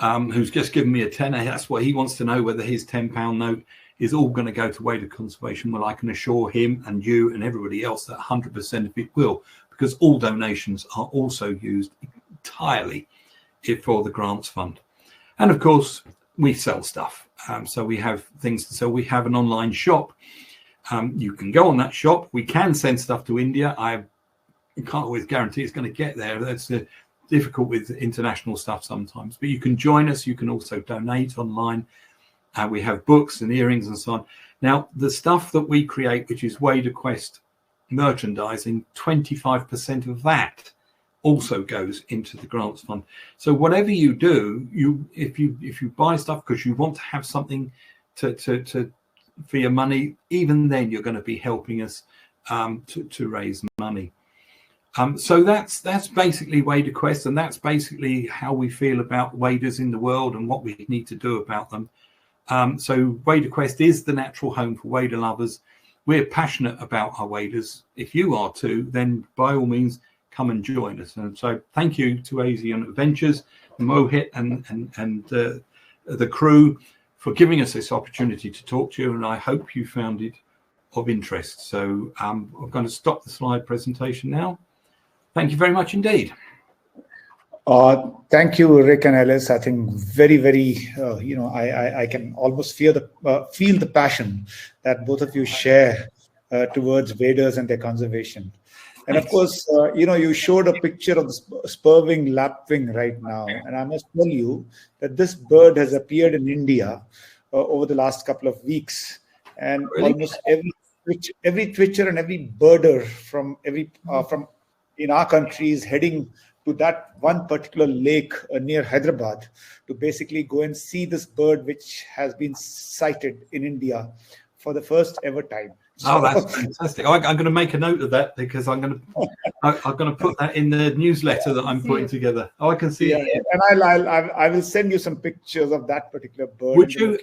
who's just given me a tenner, that's what he wants to know, whether his £10 note is all going to go to waded conservation. Well, I can assure him and you and everybody else that 100% of it will, because all donations are also used entirely for the grants fund. And of course, we sell stuff. So we have things to sell. We have an online shop. You can go on that shop. We can send stuff to India. I can't always guarantee it's going to get there. That's difficult with international stuff sometimes. But you can join us. You can also donate online. We have books and earrings and so on. Now, the stuff that we create, which is WaderQuest merchandising, 25% of that also goes into the grants fund. So whatever you do, if you buy stuff because you want to have something to for your money, even then you're going to be helping us to raise money. So that's basically WaderQuest, and that's basically how we feel about waders in the world and what we need to do about them. So WaderQuest is the natural home for wader lovers. We're passionate about our waders. If you are too, then by all means, come and join us. And so thank you to Asian Adventures, Mohit and the crew for giving us this opportunity to talk to you. And I hope you found it of interest. So I'm going to stop the slide presentation now. Thank you very much indeed. Thank you, Rick and Alice. I think very, very, I can almost feel the passion that both of you share towards waders and their conservation. And of course, you showed a picture of the spurwing lapwing right now. And I must tell you that this bird has appeared in India over the last couple of weeks. And almost every twitcher and every birder from in our country is heading to that one particular lake near Hyderabad to basically go and see this bird, which has been sighted in India for the first ever time. Oh, that's fantastic! I'm going to make a note of that because I'm going to put that in the newsletter that I'm putting together. Oh, I can see it. And I will send you some pictures of that particular bird. Would you?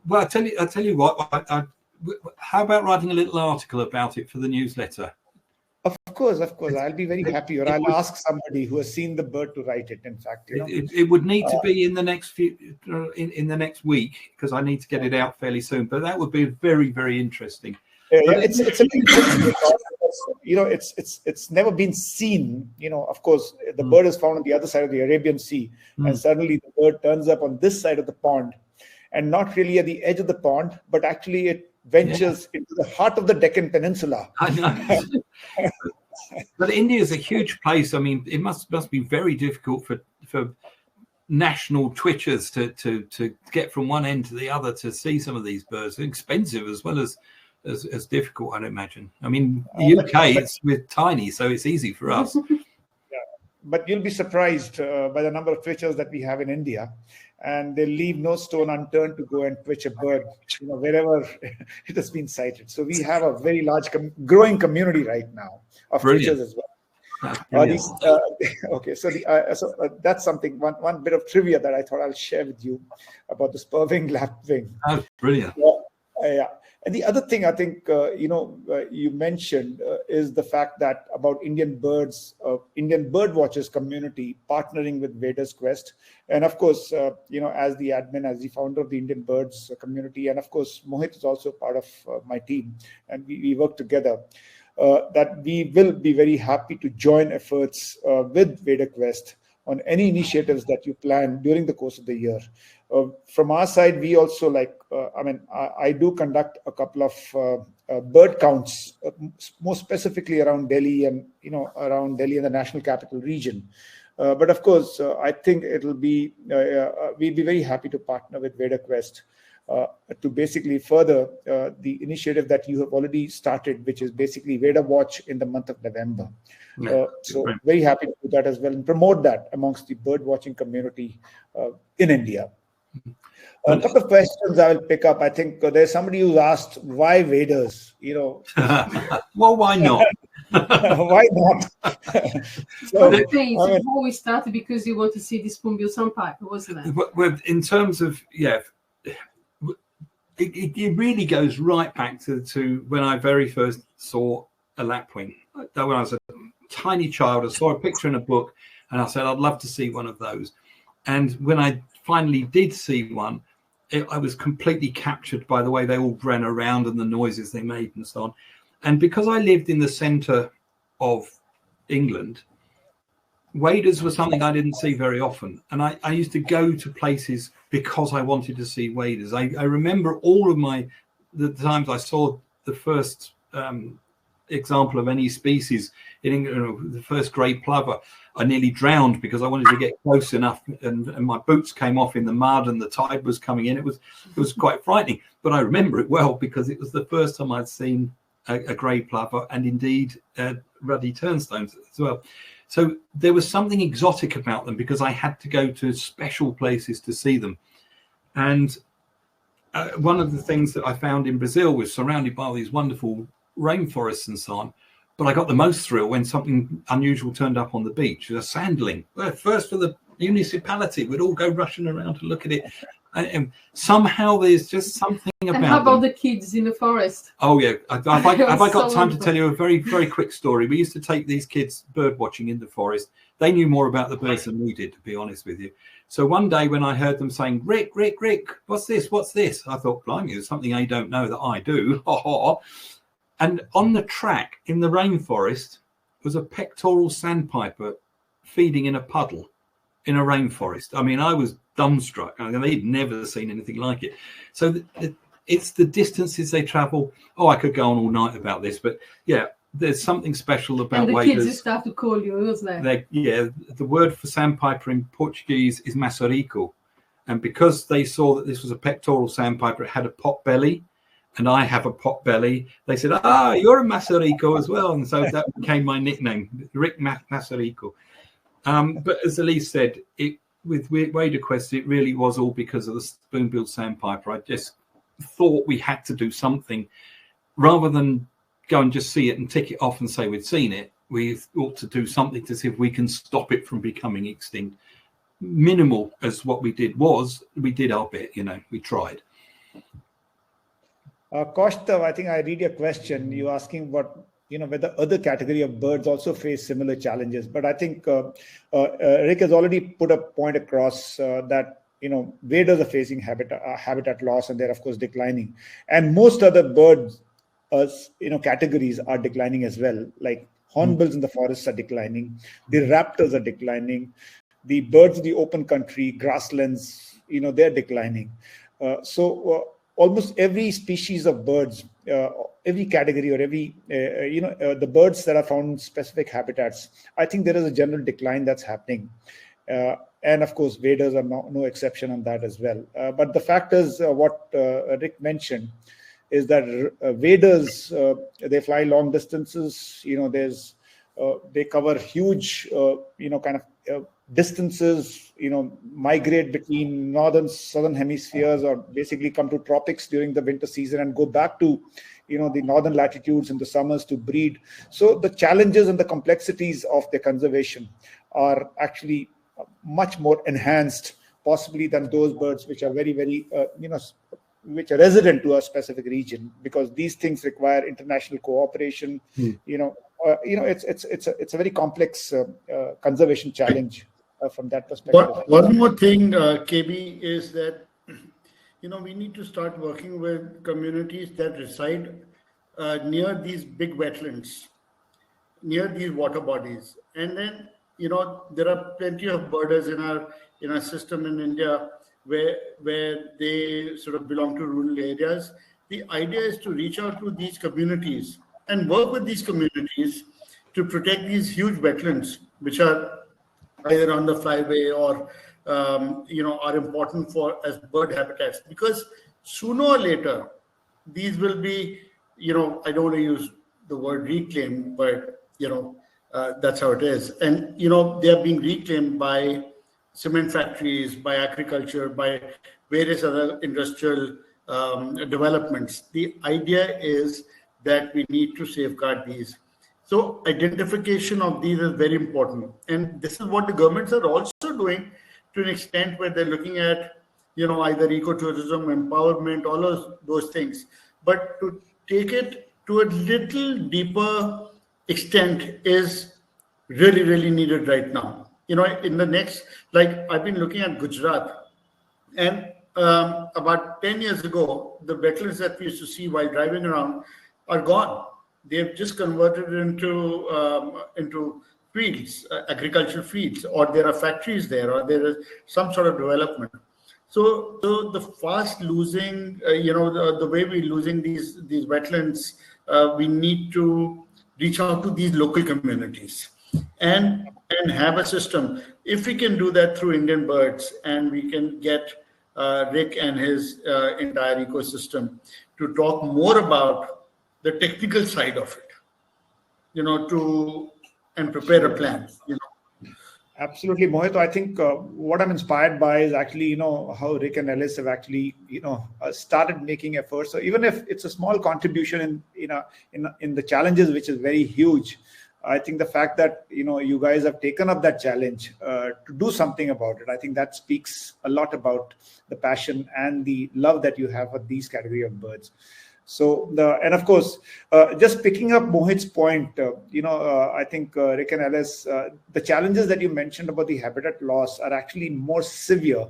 Well, I tell you what. How about writing a little article about it for the newsletter? Of course. I'll be very happy, or I'll ask somebody who has seen the bird to write it. In fact, it would need to be in the next in the next week because I need to get it out fairly soon. But that would be very, very interesting. It's a it's never been seen. Of course, the bird is found on the other side of the Arabian Sea, and suddenly the bird turns up on this side of the pond, and not really at the edge of the pond, but actually it ventures into the heart of the Deccan Peninsula. I know. But India is a huge place. I mean, it must be very difficult for national twitchers to get from one end to the other to see some of these birds. They're expensive as well as difficult, I'd imagine. I mean, the UK, we're tiny, so it's easy for us. But you'll be surprised by the number of twitchers that we have in India, and they leave no stone unturned to go and twitch a bird, wherever it has been sighted. So we have a very large growing community right now of twitchers as well. Okay, so that's something. One bit of trivia that I thought I'll share with you about the spurwing lapwing. Oh, brilliant! And the other thing I think you mentioned is the fact that about Indian Indian birdwatchers community partnering with WaderQuest, and of course, as the admin, as the founder of the Indian Birds community, and of course, Mohit is also part of my team, and we work together. that we will be very happy to join efforts with WaderQuest on any initiatives that you plan during the course of the year. From our side, we also I do conduct a couple of bird counts, more specifically around Delhi and around Delhi and the National Capital Region. But of course, I think it'll be we'd be very happy to partner with WaderQuest to basically further the initiative that you have already started, which is basically Vader Watch in the month of November. So very happy to do that as well and promote that amongst the bird watching community in India. A couple of questions I will pick up. I think there's somebody who's asked why waders. Well, why not? Why not? It always started because you want to see the spoonbill sandpiper, wasn't it? Well, in terms of it really goes right back to when I very first saw a lapwing. When I was a tiny child, I saw a picture in a book, and I said I'd love to see one of those. And when I finally did see one, I was completely captured by the way they all ran around and the noises they made and so on. And because I lived in the centre of England, waders were something I didn't see very often. And I used to go to places because I wanted to see waders. I remember all of the times I saw the first example of any species in England, the first grey plover. I nearly drowned because I wanted to get close enough, and my boots came off in the mud and the tide was coming in. It was quite frightening, but I remember it well because it was the first time I'd seen a grey plover and indeed ruddy turnstones as well. So there was something exotic about them because I had to go to special places to see them. And one of the things that I found in Brazil was surrounded by all these wonderful rainforests and so on. But I got the most thrill when something unusual turned up on the beach, a sandling. First for the municipality, we'd all go rushing around to look at it. And somehow there's just something about And how about them. the kids in the forest? Oh, yeah. Have I got So time to tell you a very, very quick story? We used to take these kids bird watching in the forest. They knew more about the birds than we did, to be honest with you. So one day when I heard them saying, Rick, what's this? What's this? I thought, blimey, there's something they don't know that I do. And on the track in the rainforest was a pectoral sandpiper feeding in a puddle in a rainforest. I mean, I was dumbstruck. I mean, they'd never seen anything like it. So it's the distances they travel. Oh, I could go on all night about this, but yeah, there's something special about waders. And the kids start to call you, wasn't there? The word for sandpiper in Portuguese is maçarico. And because they saw that this was a pectoral sandpiper, it had a pot belly, and I have a pot belly, they said, you're a maçarico as well. And so that became my nickname, Rick Maçarico. But as Elise said, with WaderQuest, it really was all because of the spoon-billed sandpiper. I just thought we had to do something. Rather than go and just see it and tick it off and say we'd seen it, we ought to do something to see if we can stop it from becoming extinct. Minimal as what we did was, we did our bit, we tried. Kaustav, I think I read your question. You're asking whether other category of birds also face similar challenges. But I think Rick has already put a point across that, waders are facing habitat loss, and they're, of course, declining. And most other birds, categories are declining as well. Like hornbills in the forests are declining. The raptors are declining. The birds in the open country, grasslands, they're declining. So almost every species of birds, every category or every, the birds that are found in specific habitats, I think there is a general decline that's happening. And of course, waders are no exception on that as well. But the fact is, what Rick mentioned is that waders, they fly long distances. They cover huge, distances, migrate between southern hemispheres, or basically come to tropics during the winter season and go back to, the northern latitudes in the summers to breed. So the challenges and the complexities of their conservation are actually much more enhanced, possibly, than those birds which are very, very, which are resident to a specific region, because these things require international cooperation. It's a very complex conservation challenge from that perspective. One more thing, KB, is that we need to start working with communities that reside near these big wetlands, near these water bodies. And then, there are plenty of birders in our system in India where they sort of belong to rural areas. The idea is to reach out to these communities and work with these communities to protect these huge wetlands, which are either on the flyway or are important as bird habitats, because sooner or later these will be, I don't want to use the word reclaim, but that's how it is. And they are being reclaimed by cement factories, by agriculture, by various other industrial developments. The idea is that we need to safeguard these. So identification of these is very important. And this is what the governments are also doing to an extent where they're looking at, either ecotourism, empowerment, all of those things. But to take it to a little deeper extent is really, really needed right now. In the next, I've been looking at Gujarat, and about 10 years ago, the wetlands that we used to see while driving around are gone. They've just converted into fields, agricultural fields, or there are factories there, or there is some sort of development. So the fast losing, the way we're losing these wetlands, we need to reach out to these local communities and have a system. If we can do that through Indian Birds, and we can get Rick and his entire ecosystem to talk more about the technical side of it, and prepare a plan, Absolutely, Mohit. I think what I'm inspired by is actually, how Rick and Ellis have actually, started making efforts. So even if it's a small contribution in the challenges, which is very huge, I think the fact that, you guys have taken up that challenge to do something about it, I think that speaks a lot about the passion and the love that you have for these category of birds. So and of course, just picking up Mohit's point, I think Rick and Ellis, the challenges that you mentioned about the habitat loss are actually more severe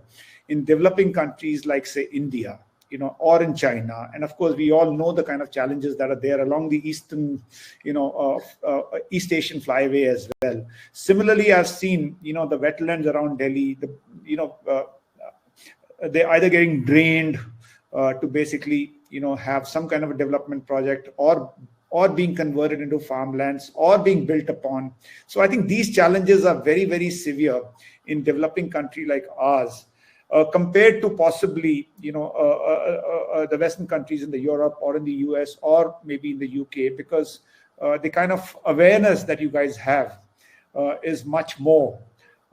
in developing countries like, say, India, or in China. And of course, we all know the kind of challenges that are there along the Eastern, East Asian flyway as well. Similarly, I've seen, the wetlands around Delhi, they're either getting drained to basically, have some kind of a development project, or being converted into farmlands, or being built upon. So I think these challenges are very, very severe in developing country like ours, compared to possibly, the Western countries in the Europe or in the US or maybe in the UK, because the kind of awareness that you guys have is much more.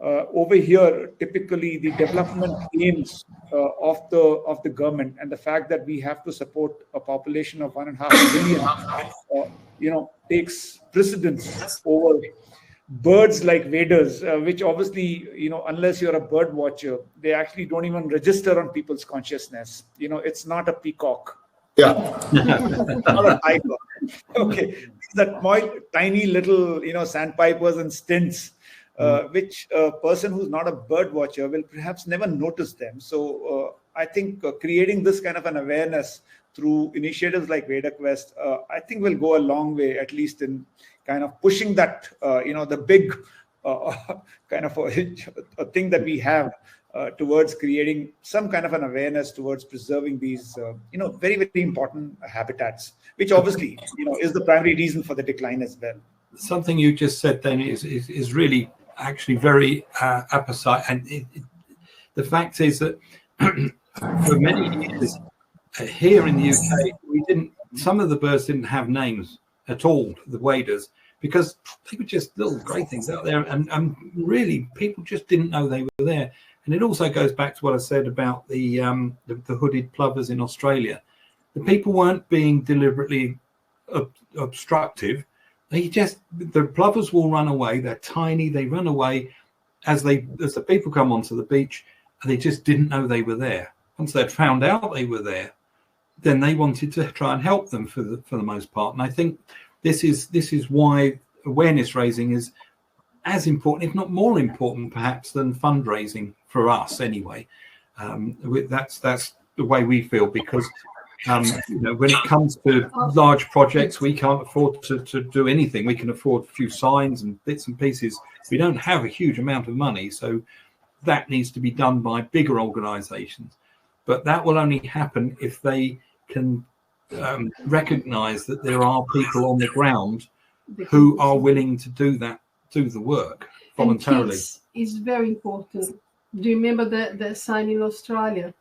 Over here, typically the development aims of the government, and the fact that we have to support a population of 1.5 billion, takes precedence over birds like waders, which obviously, unless you're a bird watcher, they actually don't even register on people's consciousness. It's not a peacock. Yeah. Not a tiger. Okay. That tiny little, sandpipers and stints, which a person who's not a bird watcher will perhaps never notice them. So I think creating this kind of an awareness through initiatives like WaderQuest, I think will go a long way, at least in kind of pushing that, the big kind of a thing that we have towards creating some kind of an awareness towards preserving these, very, very important habitats, which obviously, is the primary reason for the decline as well. Something you just said then is really actually very apposite. And the fact is that for many years here in the UK, some of the birds didn't have names at all, the waders, because they were just little grey things out there, and really people just didn't know they were there. And it also goes back to what I said about the hooded plovers in Australia. The people weren't being deliberately obstructive. The plovers will run away. They're tiny. They run away as the people come onto the beach, and they just didn't know they were there. Once they'd found out they were there, then they wanted to try and help them for the most part. And I think this is why awareness raising is as important, if not more important, perhaps, than fundraising for us anyway. That's the way we feel, because When it comes to large projects, we can't afford to do anything. We can afford a few signs and bits and pieces. We don't have a huge amount of money, so that needs to be done by bigger organizations. But that will only happen if they can recognize that there are people on the ground who are willing to do the work voluntarily. And kids is very important. Do you remember the sign in Australia?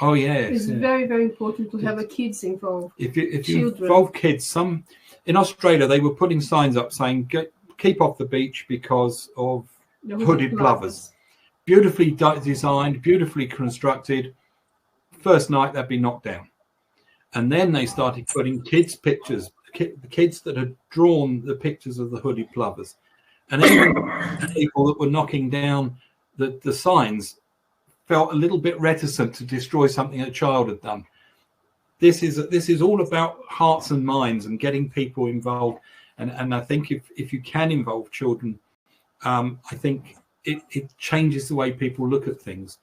Oh yes, it's very, very important to have kids involved. If you involve kids, in Australia they were putting signs up saying keep off the beach because of hooded plovers. Beautifully designed, beautifully constructed. First night they'd be knocked down, and then they started putting kids' pictures, the kids that had drawn the pictures of the hooded plovers, and even people that were knocking down the signs felt a little bit reticent to destroy something a child had done. This is all about hearts and minds and getting people involved, and I think if you can involve children, I think it changes the way people look at things.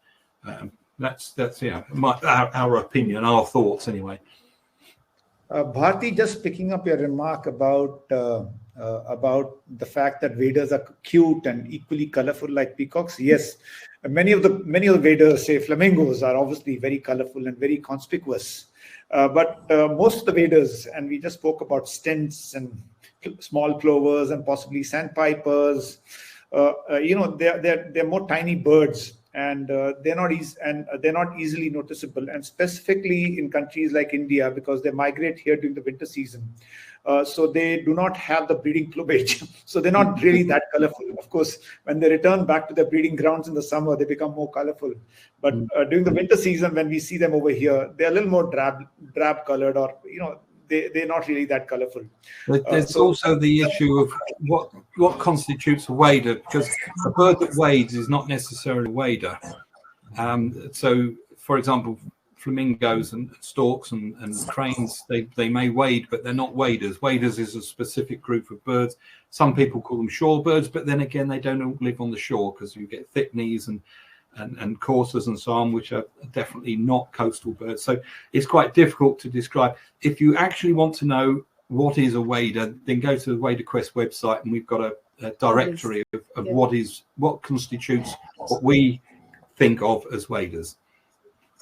That's our opinion, our thoughts anyway. Bharti, just picking up your remark about the fact that waders are cute and equally colorful like peacocks. Yes, many of the waders, say flamingos, are obviously very colorful and very conspicuous. But most of the waders, and we just spoke about stints and small plovers and possibly sandpipers, they're more tiny birds, and they're not easily noticeable. And specifically in countries like India, because they migrate here during the winter season, so they do not have the breeding plumage, so they're not really that colorful. Of course, when they return back to their breeding grounds in the summer, they become more colorful. But during the winter season, when we see them over here, they're a little more drab colored, or they're not really that colorful. But there's also the issue of what constitutes a wader, because a bird that wades is not necessarily a wader. So, for example, flamingos and storks and cranes, they may wade, but they're not waders. Waders is a specific group of birds. Some people call them shorebirds, but then again, they don't all live on the shore, because you get thick knees and coursers and so on, which are definitely not coastal birds. So it's quite difficult to describe. If you actually want to know what is a wader, then go to the WaderQuest website, and we've got a directory of what constitutes what we think of as waders.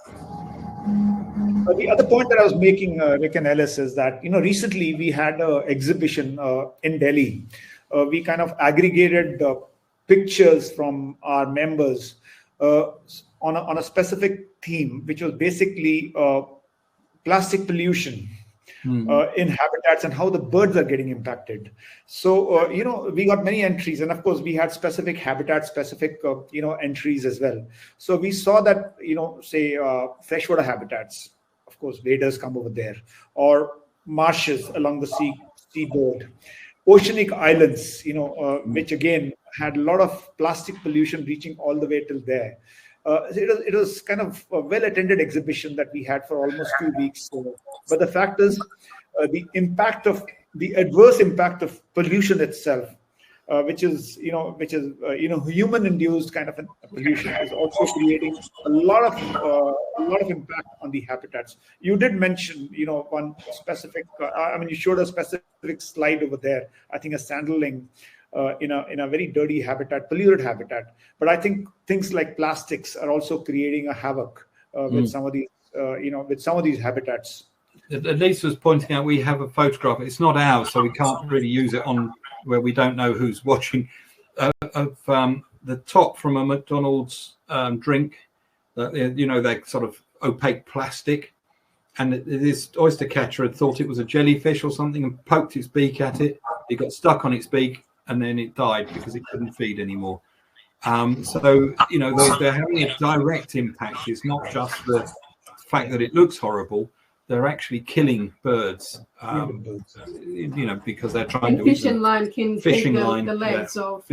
The other point that I was making, Rick and Ellis, is that recently we had an exhibition in Delhi. We kind of aggregated pictures from our members on a specific theme, which was basically plastic pollution in habitats and how the birds are getting impacted. So we got many entries, and of course we had specific habitat specific entries as well. So we saw that say freshwater habitats, of course waders come over there, or marshes along the seaboard, oceanic islands, which again had a lot of plastic pollution reaching all the way till there. It was kind of a well-attended exhibition that we had for almost 2 weeks. But the fact is, the adverse impact of pollution itself, which is human-induced kind of a pollution, is also creating a lot of impact on the habitats. You did mention, one specific. You showed a specific slide over there. I think a sandalling. In a very dirty habitat, polluted habitat. But I think things like plastics are also creating a havoc with some of these, with some of these habitats. At least was pointing out, we have a photograph. It's not ours, so we can't really use it on where we don't know who's watching. Of the top from a McDonald's drink, they're sort of opaque plastic, and this oyster catcher had thought it was a jellyfish or something and poked its beak at it. It got stuck on its beak, and then it died because it couldn't feed anymore. So they're having a direct impact. It's not just the fact that it looks horrible. They're actually killing birds, because they're trying to. Fishing line can take the legs off.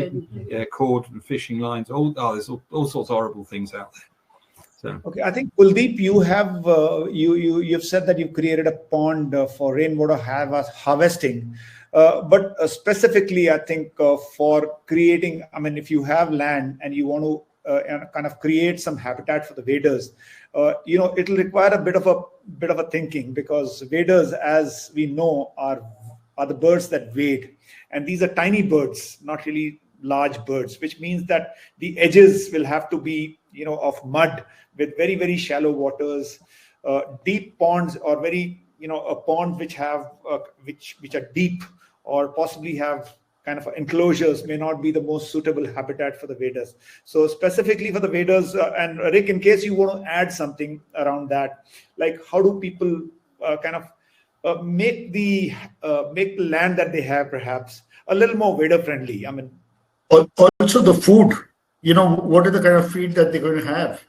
Cord and fishing lines. There's all sorts of horrible things out there. So. Okay, I think Kuldeep, you have you've said that you've created a pond for rainwater harvesting. But specifically, I think for creating, if you have land and you want to kind of create some habitat for the waders, it'll require a bit of a thinking, because waders, as we know, are the birds that wade, and these are tiny birds, not really large birds, which means that the edges will have to be of mud with very, very shallow waters, deep ponds, or very ponds which have which are deep, or possibly have kind of enclosures, may not be the most suitable habitat for the waders. So specifically for the waders, and Rick, in case you want to add something around that, like how do people make the land that they have perhaps a little more wader friendly? I mean, also the food. What are the kind of feed that they're going to have?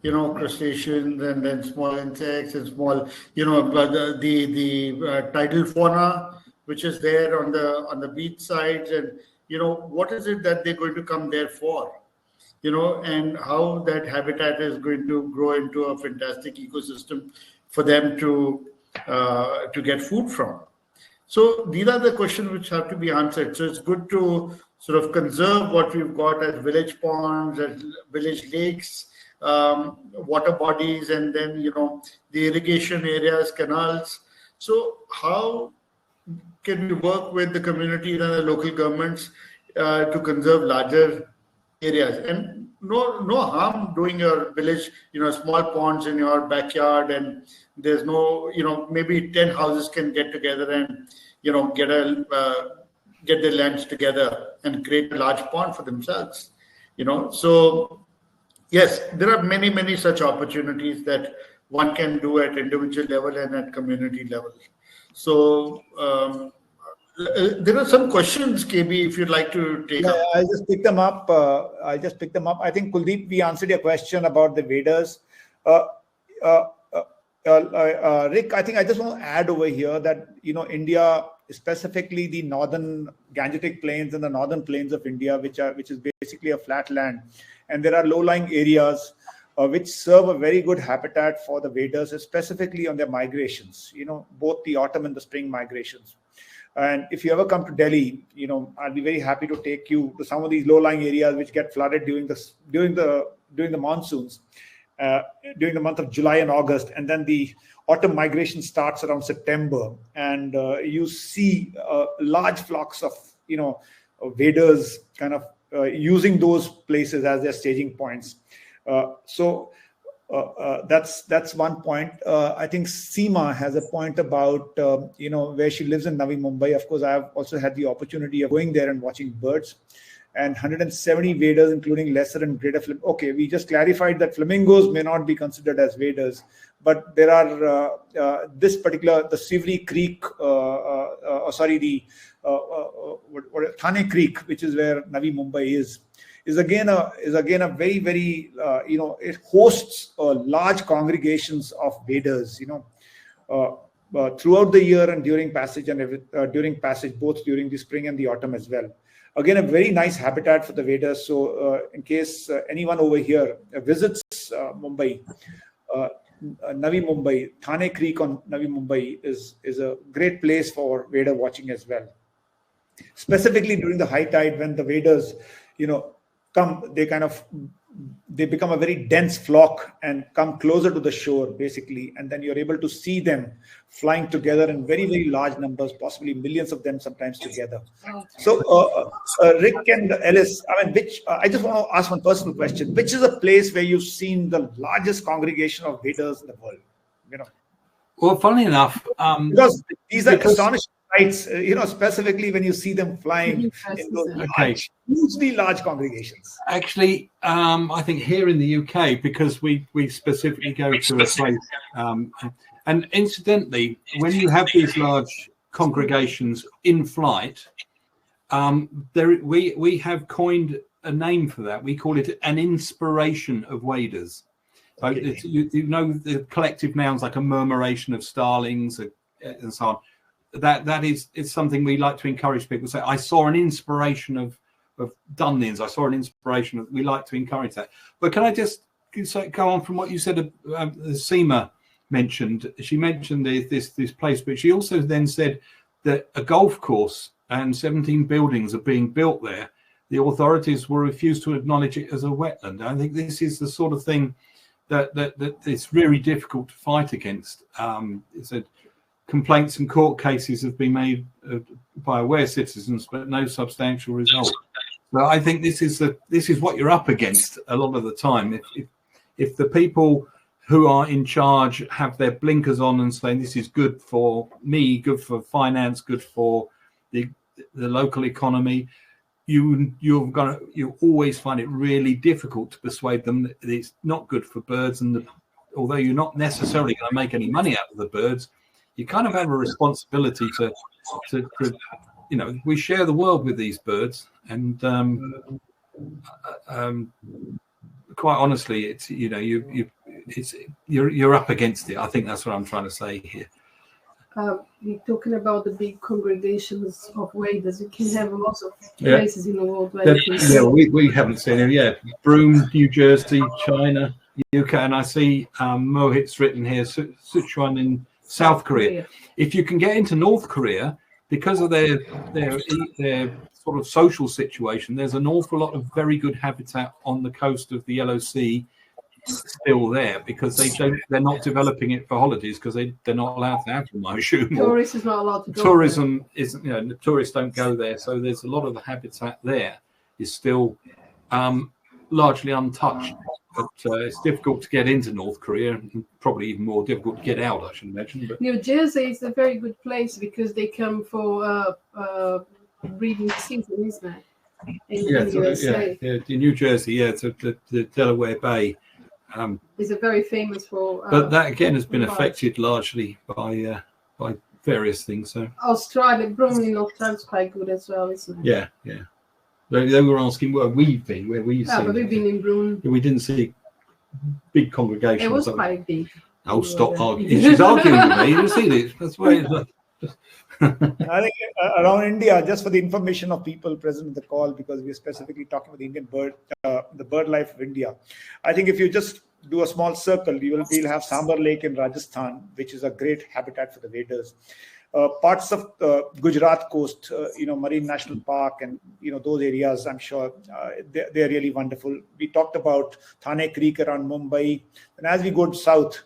Crustaceans, and then small insects and small, the tidal fauna which is there on the beach sides, and what is it that they're going to come there for, and how that habitat is going to grow into a fantastic ecosystem for them to get food from. So these are the questions which have to be answered. So it's good to sort of conserve what we've got as village ponds, as village lakes, water bodies, and then the irrigation areas, canals. So how can we work with the communities and the local governments to conserve larger areas? And no harm doing your village, small ponds in your backyard, and there's no, maybe 10 houses can get together and get their lands together and create a large pond for themselves. So yes, there are many such opportunities that one can do at individual level and at community level. So there are some questions, KB, if you'd like to take up. I'll just pick them up. I think, Kuldeep, we answered your question about the waders. Rick, I think I just want to add over here that, India, specifically the northern Gangetic plains and the northern plains of India, which is basically a flat land, and there are low-lying areas which serve a very good habitat for the waders, specifically on their migrations, both the autumn and the spring migrations. And if you ever come to Delhi, I'll be very happy to take you to some of these low-lying areas which get flooded during the monsoons, during the month of July and August, and then the autumn migration starts around September, and you see large flocks of waders kind of using those places as their staging points. So that's one point. I think Seema has a point about where she lives in Navi Mumbai. Of course, I have also had the opportunity of going there and watching birds. And 170 waders, including lesser and greater flamingos. Okay, we just clarified that flamingos may not be considered as waders, but there are this particular, the Sivri Creek, Thane Creek, which is where Navi Mumbai is again a very, very it hosts large congregations of waders throughout the year and during passage, both during the spring and the autumn as well. Again, a very nice habitat for the waders. So in case anyone over here visits Mumbai, Navi Mumbai, Thane Creek on Navi Mumbai is a great place for wader watching as well. Specifically during the high tide, when the waders, come, they become a very dense flock and come closer to the shore, basically, and then you're able to see them flying together in very, very large numbers, possibly millions of them sometimes together. So, Rick and Ellis, I just want to ask one personal question: which is a place where you've seen the largest congregation of waders in the world? Well, funnily enough, because these are astonishing sights, specifically when you see them flying in those hugely large congregations. Actually, I think here in the UK, because we specifically go to a place, and incidentally, when you have these large congregations in flight, we have coined a name for that. We call it an inspiration of waders. So okay. The collective nouns like a murmuration of starlings and so on. That is something we like to encourage people to say. I saw an inspiration of Dunlins. I saw an inspiration of. We like to encourage that. But can I just go on from what you said? Seema mentioned. She mentioned this place, but she also then said that a golf course and 17 buildings are being built there. The authorities will refuse to acknowledge it as a wetland. I think this is the sort of thing that it's really difficult to fight against. It said complaints and court cases have been made by aware citizens, but no substantial result. So I think this is what you're up against a lot of the time. If the people who are in charge have their blinkers on and saying this is good for me, good for finance, good for the local economy, you always find it really difficult to persuade them that it's not good for birds. And although you're not necessarily going to make any money out of the birds, you kind of have a responsibility to we share the world with these birds, and quite honestly, it's you're up against it. I think that's what I'm trying to say here. You're talking about the big congregations of waders. You can have lots of places in the world where we haven't seen it yet. Broome, New Jersey, China, UK, and I see Mohit's written here, Sichuan in South Korea. If you can get into North Korea, because of their sort of social situation, there's an awful lot of very good habitat on the coast of the Yellow Sea still there, because they're not developing it for holidays, because they're not allowed to have them, I assume. Tourists is not allowed to go tourism there. Isn't, tourists don't go there, so there's a lot of the habitat there is still largely untouched. But it's difficult to get into North Korea, and probably even more difficult to get out, I should imagine. But New Jersey is a very good place because they come for breeding season, isn't it? In USA. In New Jersey, it's the Delaware Bay. Is a very famous for. But that again has been affected largely by various things. So Australia, Broome in Australia is quite good as well, isn't it? Yeah. They were asking where we've been, where we've seen. But we've been in Broome. We didn't see big congregations. It was quite big. Oh, stop arguing! She's arguing with me. You see this? That's why. I think around India, just for the information of people present in the call, because we're specifically talking about the Indian the bird life of India. I think if you just do a small circle, we'll have Sambar Lake in Rajasthan, which is a great habitat for the waders. Parts of the Gujarat coast, Marine National Park, and those areas, I'm sure they're really wonderful. We talked about Thane Creek around Mumbai, and as we go south,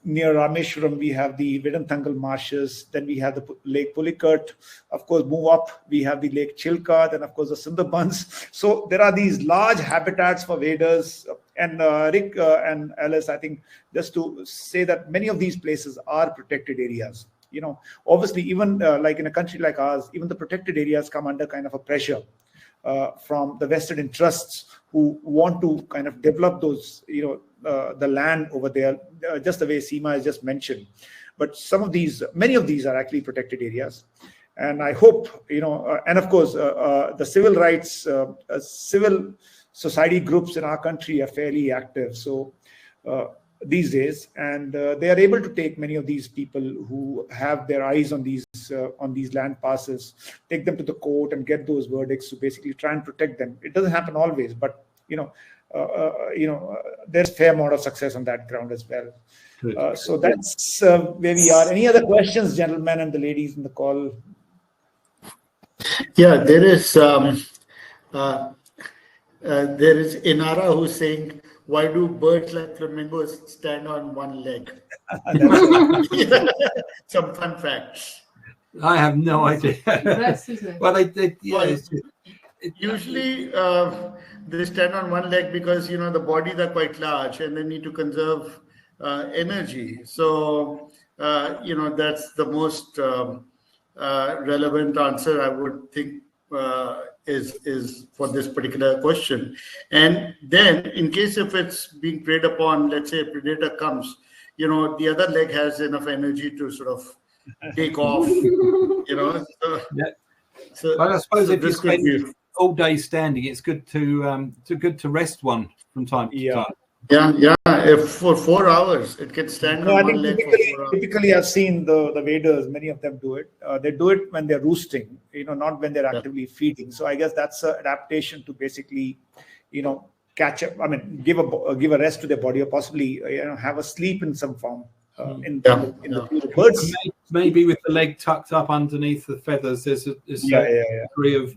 near Rameshwaram, we have the Vedanthangal marshes. Then we have the Lake Pulicat. Of course, move up, we have the Lake Chilka. Then, of course, the Sundarbans. So there are these large habitats for waders. And Rick and Alice, I think, just to say that many of these places are protected areas. Obviously, even like in a country like ours, even the protected areas come under kind of a pressure from the vested interests who want to kind of develop those, the land over there, just the way Seema has just mentioned. But many of these are actually protected areas. And I hope, and of course, the civil rights, civil society groups in our country are fairly active. So these days, and they are able to take many of these people who have their eyes on these land passes, take them to the court and get those verdicts to basically try and protect them. It doesn't happen always, but there's a fair amount of success on that ground as well. So that's where we are. Any other questions, gentlemen and the ladies in the call? Yeah, there is Inara who's saying, why do birds like flamingos stand on one leg? Some fun facts. I have no idea. Well, usually they stand on one leg because the bodies are quite large and they need to conserve energy. So that's the most relevant answer I would think is for this particular question. And then in case if it's being preyed upon, let's say a predator comes, the other leg has enough energy to sort of take off, So, but I suppose if you this could be spend all day standing, it's good to rest one from time to time. Yeah. If for 4 hours, it can stand on one leg for 4 hours. Typically, I've seen the waders, many of them do it. They do it when they're roosting, not when they're actively feeding. So I guess that's an adaptation to basically, catch up. I mean, give a rest to their body, or possibly, have a sleep in some form. In the birds, maybe with the leg tucked up underneath the feathers, there's a degree of,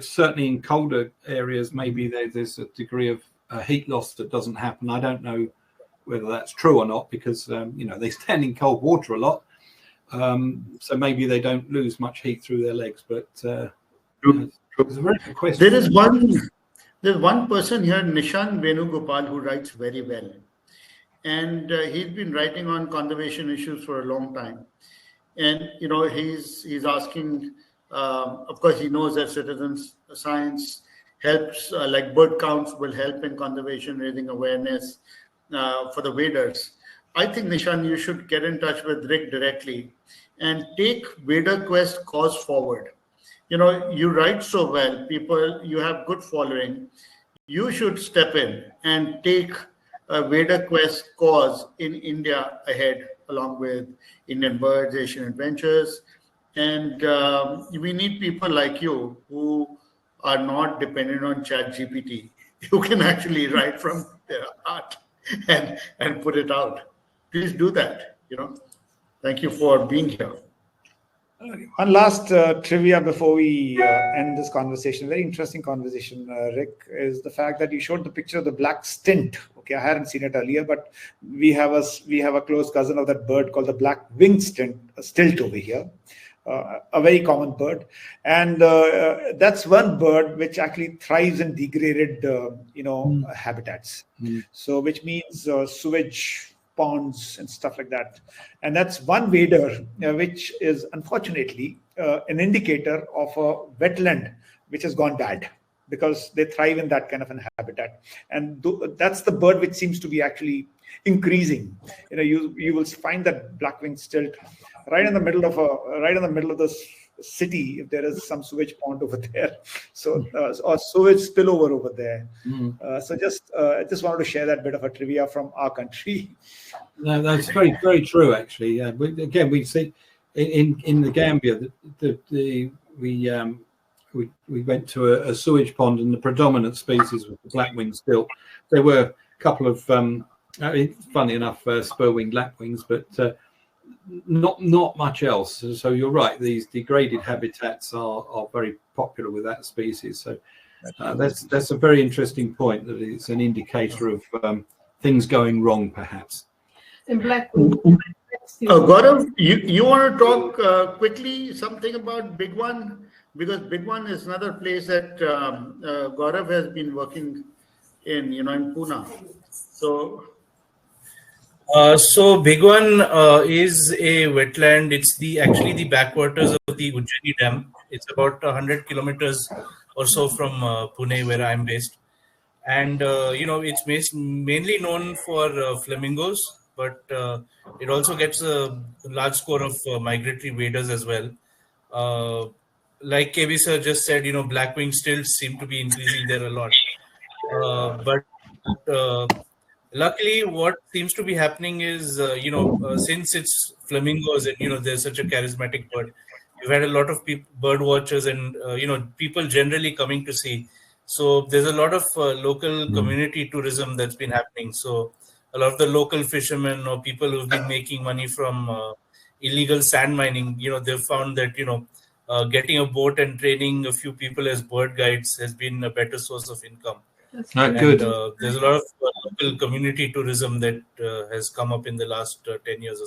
certainly in colder areas, maybe there's a degree of a heat loss that doesn't happen. I don't know whether that's true or not, because they stand in cold water a lot, so maybe they don't lose much heat through their legs. But it's a very good question. There's one person here, Nishan Venugopal, who writes very well, and he's been writing on conservation issues for a long time. And he's asking. Of course, he knows that citizens science helps, like bird counts will help in conservation, raising awareness for the waders. I think, Nishan, you should get in touch with Rick directly and take WaderQuest cause forward. You write so well, you have good following. You should step in and take a WaderQuest cause in India ahead, along with Indian Birds, Asian Adventures. And we need people like you who are not dependent on ChatGPT, who can actually write from their heart and put it out. Please do that. Thank you for being here. One last trivia before we end this conversation. Very interesting conversation, Rick, is the fact that you showed the picture of the black stint. Okay, I hadn't seen it earlier, but we have a close cousin of that bird called the black-winged stilt over here. A very common bird, and that's one bird which actually thrives in degraded, habitats. So, which means sewage ponds and stuff like that. And that's one wader, which is unfortunately an indicator of a wetland which has gone bad, because they thrive in that kind of an habitat. And that's the bird which seems to be actually increasing. You will find that black-winged stilt right in the middle of the city if there is some sewage pond over there, so or sewage spillover over there. So I just wanted to share that bit of a trivia from our country. No, that's very, very true, actually. Yeah. We see in the Gambia we went to a sewage pond, and the predominant species was the black-winged stilt. There were a couple of funny enough spur-winged lapwings, but not much else. So you're right, these degraded habitats are very popular with that species. So that's a very interesting point, that it's an indicator of things going wrong, perhaps. And black-winged. Gaurav, you want to talk quickly something about Big One? Because Big One is another place that Gaurav has been working in Pune. So Big One is a wetland. It's actually the backwaters of the Ujjaini Dam. It's about 100 kilometers or so from Pune, where I'm based. And it's mainly known for flamingos, but it also gets a large score of migratory waders as well. Like KB sir just said, black-winged stilts seem to be increasing there a lot. Luckily, what seems to be happening is, since it's flamingos and, they're such a charismatic bird, we've had a lot of bird watchers and, people generally coming to see. So there's a lot of local community tourism that's been happening. So a lot of the local fishermen or people who've been making money from illegal sand mining, they've found that, getting a boat and training a few people as bird guides has been a better source of income. Good. There's a lot of local community tourism that has come up in the last 10 years or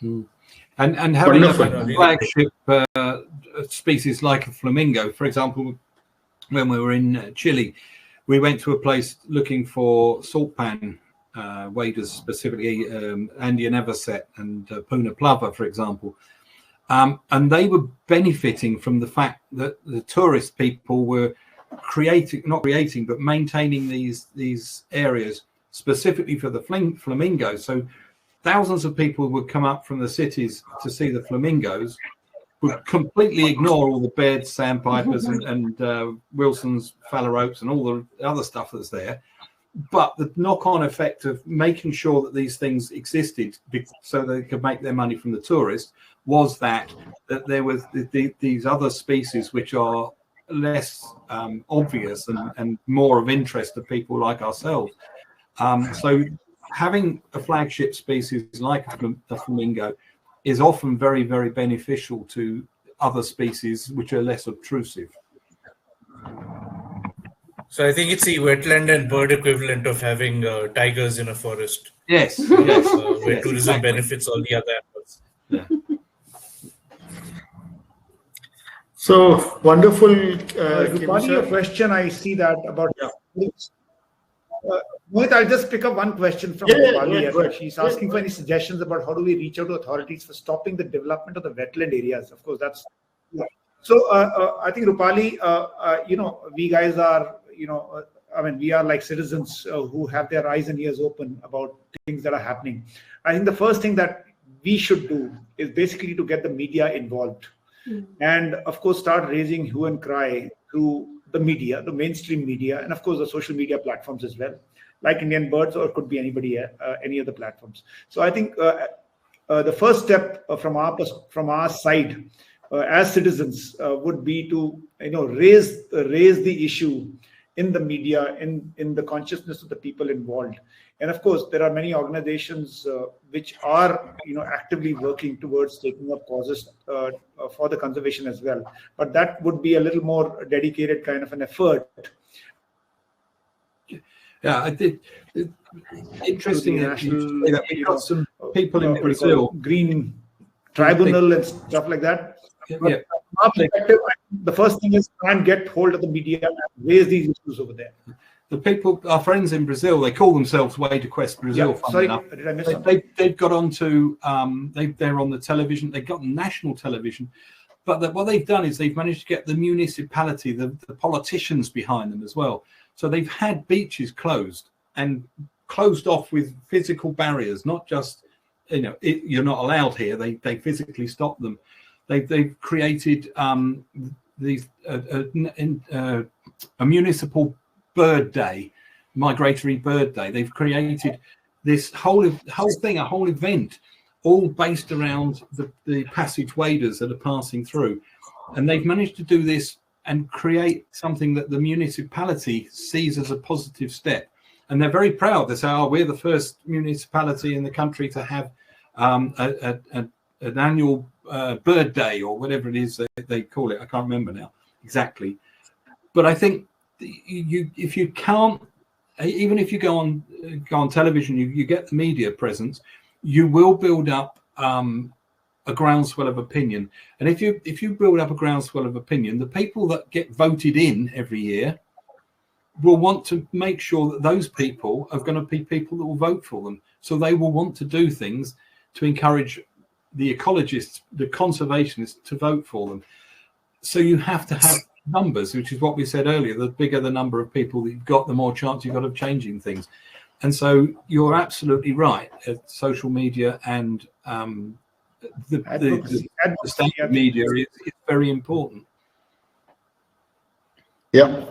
so. And having a flagship species like a flamingo, for example, when we were in Chile, we went to a place looking for salt pan waders, specifically Andean everset and Puna plover, for example. And they were benefiting from the fact that the tourist people were maintaining these areas specifically for the flamingos. So thousands of people would come up from the cities to see the flamingos, would completely ignore all the beds, sandpipers, and Wilson's phalaropes and all the other stuff that's there. But the knock-on effect of making sure that these things existed so they could make their money from the tourists was that there was these other species which are less obvious and more of interest to people like ourselves. So having a flagship species like the flamingo is often very, very beneficial to other species which are less obtrusive. So I think it's the wetland and bird equivalent of having tigers in a forest. Yes, yes. Where Yes, tourism exactly. benefits all the other animals. Yeah. So wonderful. Rupali, your question, I see that about. Mohit, I'll just pick up one question from Rupali. Go ahead. She's asking for any suggestions about how do we reach out to authorities for stopping the development of the wetland areas. Of course, that's. So I think Rupali, we guys are, we are like citizens who have their eyes and ears open about things that are happening. I think the first thing that we should do is basically to get the media involved. And of course, start raising hue and cry through the media, the mainstream media, and of course the social media platforms as well, like Indian Birds, or it could be anybody, any other platforms. So I think the first step from our side as citizens would be to raise the issue in the media, in the consciousness of the people involved. And of course, there are many organizations which are actively working towards taking up causes for the conservation as well. But that would be a little more dedicated kind of an effort. Yeah, I did. Interesting that we got some people in Brazil, Green Tribunal and stuff like that. Yeah. From our perspective, the first thing is try and get hold of the media and raise these issues over there. The people, our friends in Brazil, they call themselves WaderQuest Brazil. Yeah, sorry, did I miss something? They've got onto, they're on the television, they've got national television, but what they've done is they've managed to get the municipality, the politicians behind them as well. So they've had beaches closed and closed off with physical barriers, not just, you're not allowed here. They physically stop them. They've created these a municipal bird day, migratory bird day. They've created this whole thing, a whole event, all based around the passage waders that are passing through, and they've managed to do this and create something that the municipality sees as a positive step. And they're very proud. They say, "Oh, we're the first municipality in the country to have an annual bird day," or whatever it is they call it. I can't remember now exactly. But I think if you can't, even if you go on television, you get the media presence, you will build up a groundswell of opinion. And if you build up a groundswell of opinion, the people that get voted in every year will want to make sure that those people are going to be people that will vote for them. So they will want to do things to encourage the ecologists, the conservationists to vote for them. So you have to have numbers, which is what we said earlier. The bigger the number of people that you've got, the more chance you've got of changing things. And so you're absolutely right. Social media and the standard media is very important. Yeah.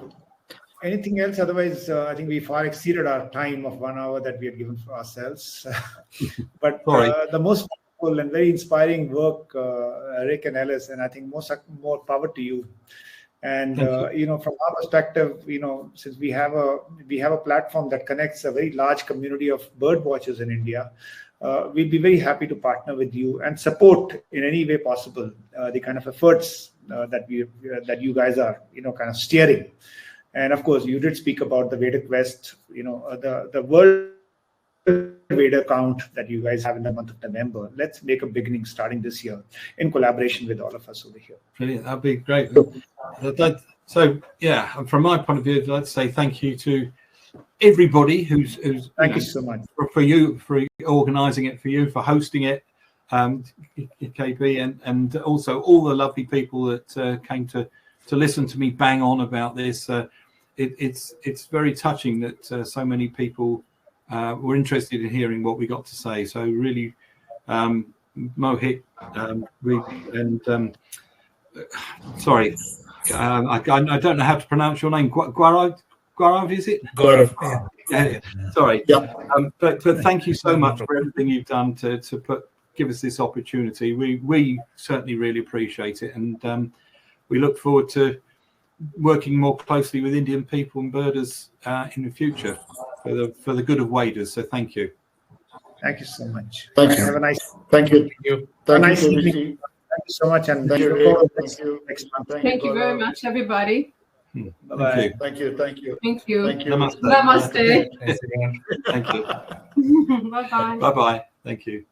Anything else? Otherwise, I think we far exceeded our time of 1 hour that we had given for ourselves. But the most wonderful and very inspiring work, Rick and Ellis, and I think more power to you. And from our perspective, since we have a platform that connects a very large community of bird watchers in India, we'd be very happy to partner with you and support in any way possible the kind of efforts that you guys are kind of steering. And of course, you did speak about the WaderQuest, the world Vader count that you guys have in the month of November. Let's make a beginning starting this year in collaboration with all of us over here. Brilliant. That'd be great. So yeah, from my point of view, I'd like to say thank you to everybody who's thank you so much for organising it, for you for hosting it, KB, and also all the lovely people that came to listen to me bang on about this. It's very touching that so many people were interested in hearing what we got to say. So really, Mohit, sorry, I don't know how to pronounce your name. Gaurav, is it? Gaurav. Yeah. Sorry. Yeah. But thank you so much for everything you've done to give us this opportunity. We certainly really appreciate it, and we look forward to working more closely with Indian people and birders in the future for the good of waders. So thank you. Thank you so much. Thank you. Have a nice. Thank you. Nice evening. Thank you so much, and thank you. Next month. Thank you very much, everybody. Bye-bye. Thank you. Thank you. Thank you. Thank you. Thank you. Namaste. Namaste. Thanks, everyone. Thank you. Bye bye. Bye bye. Thank you.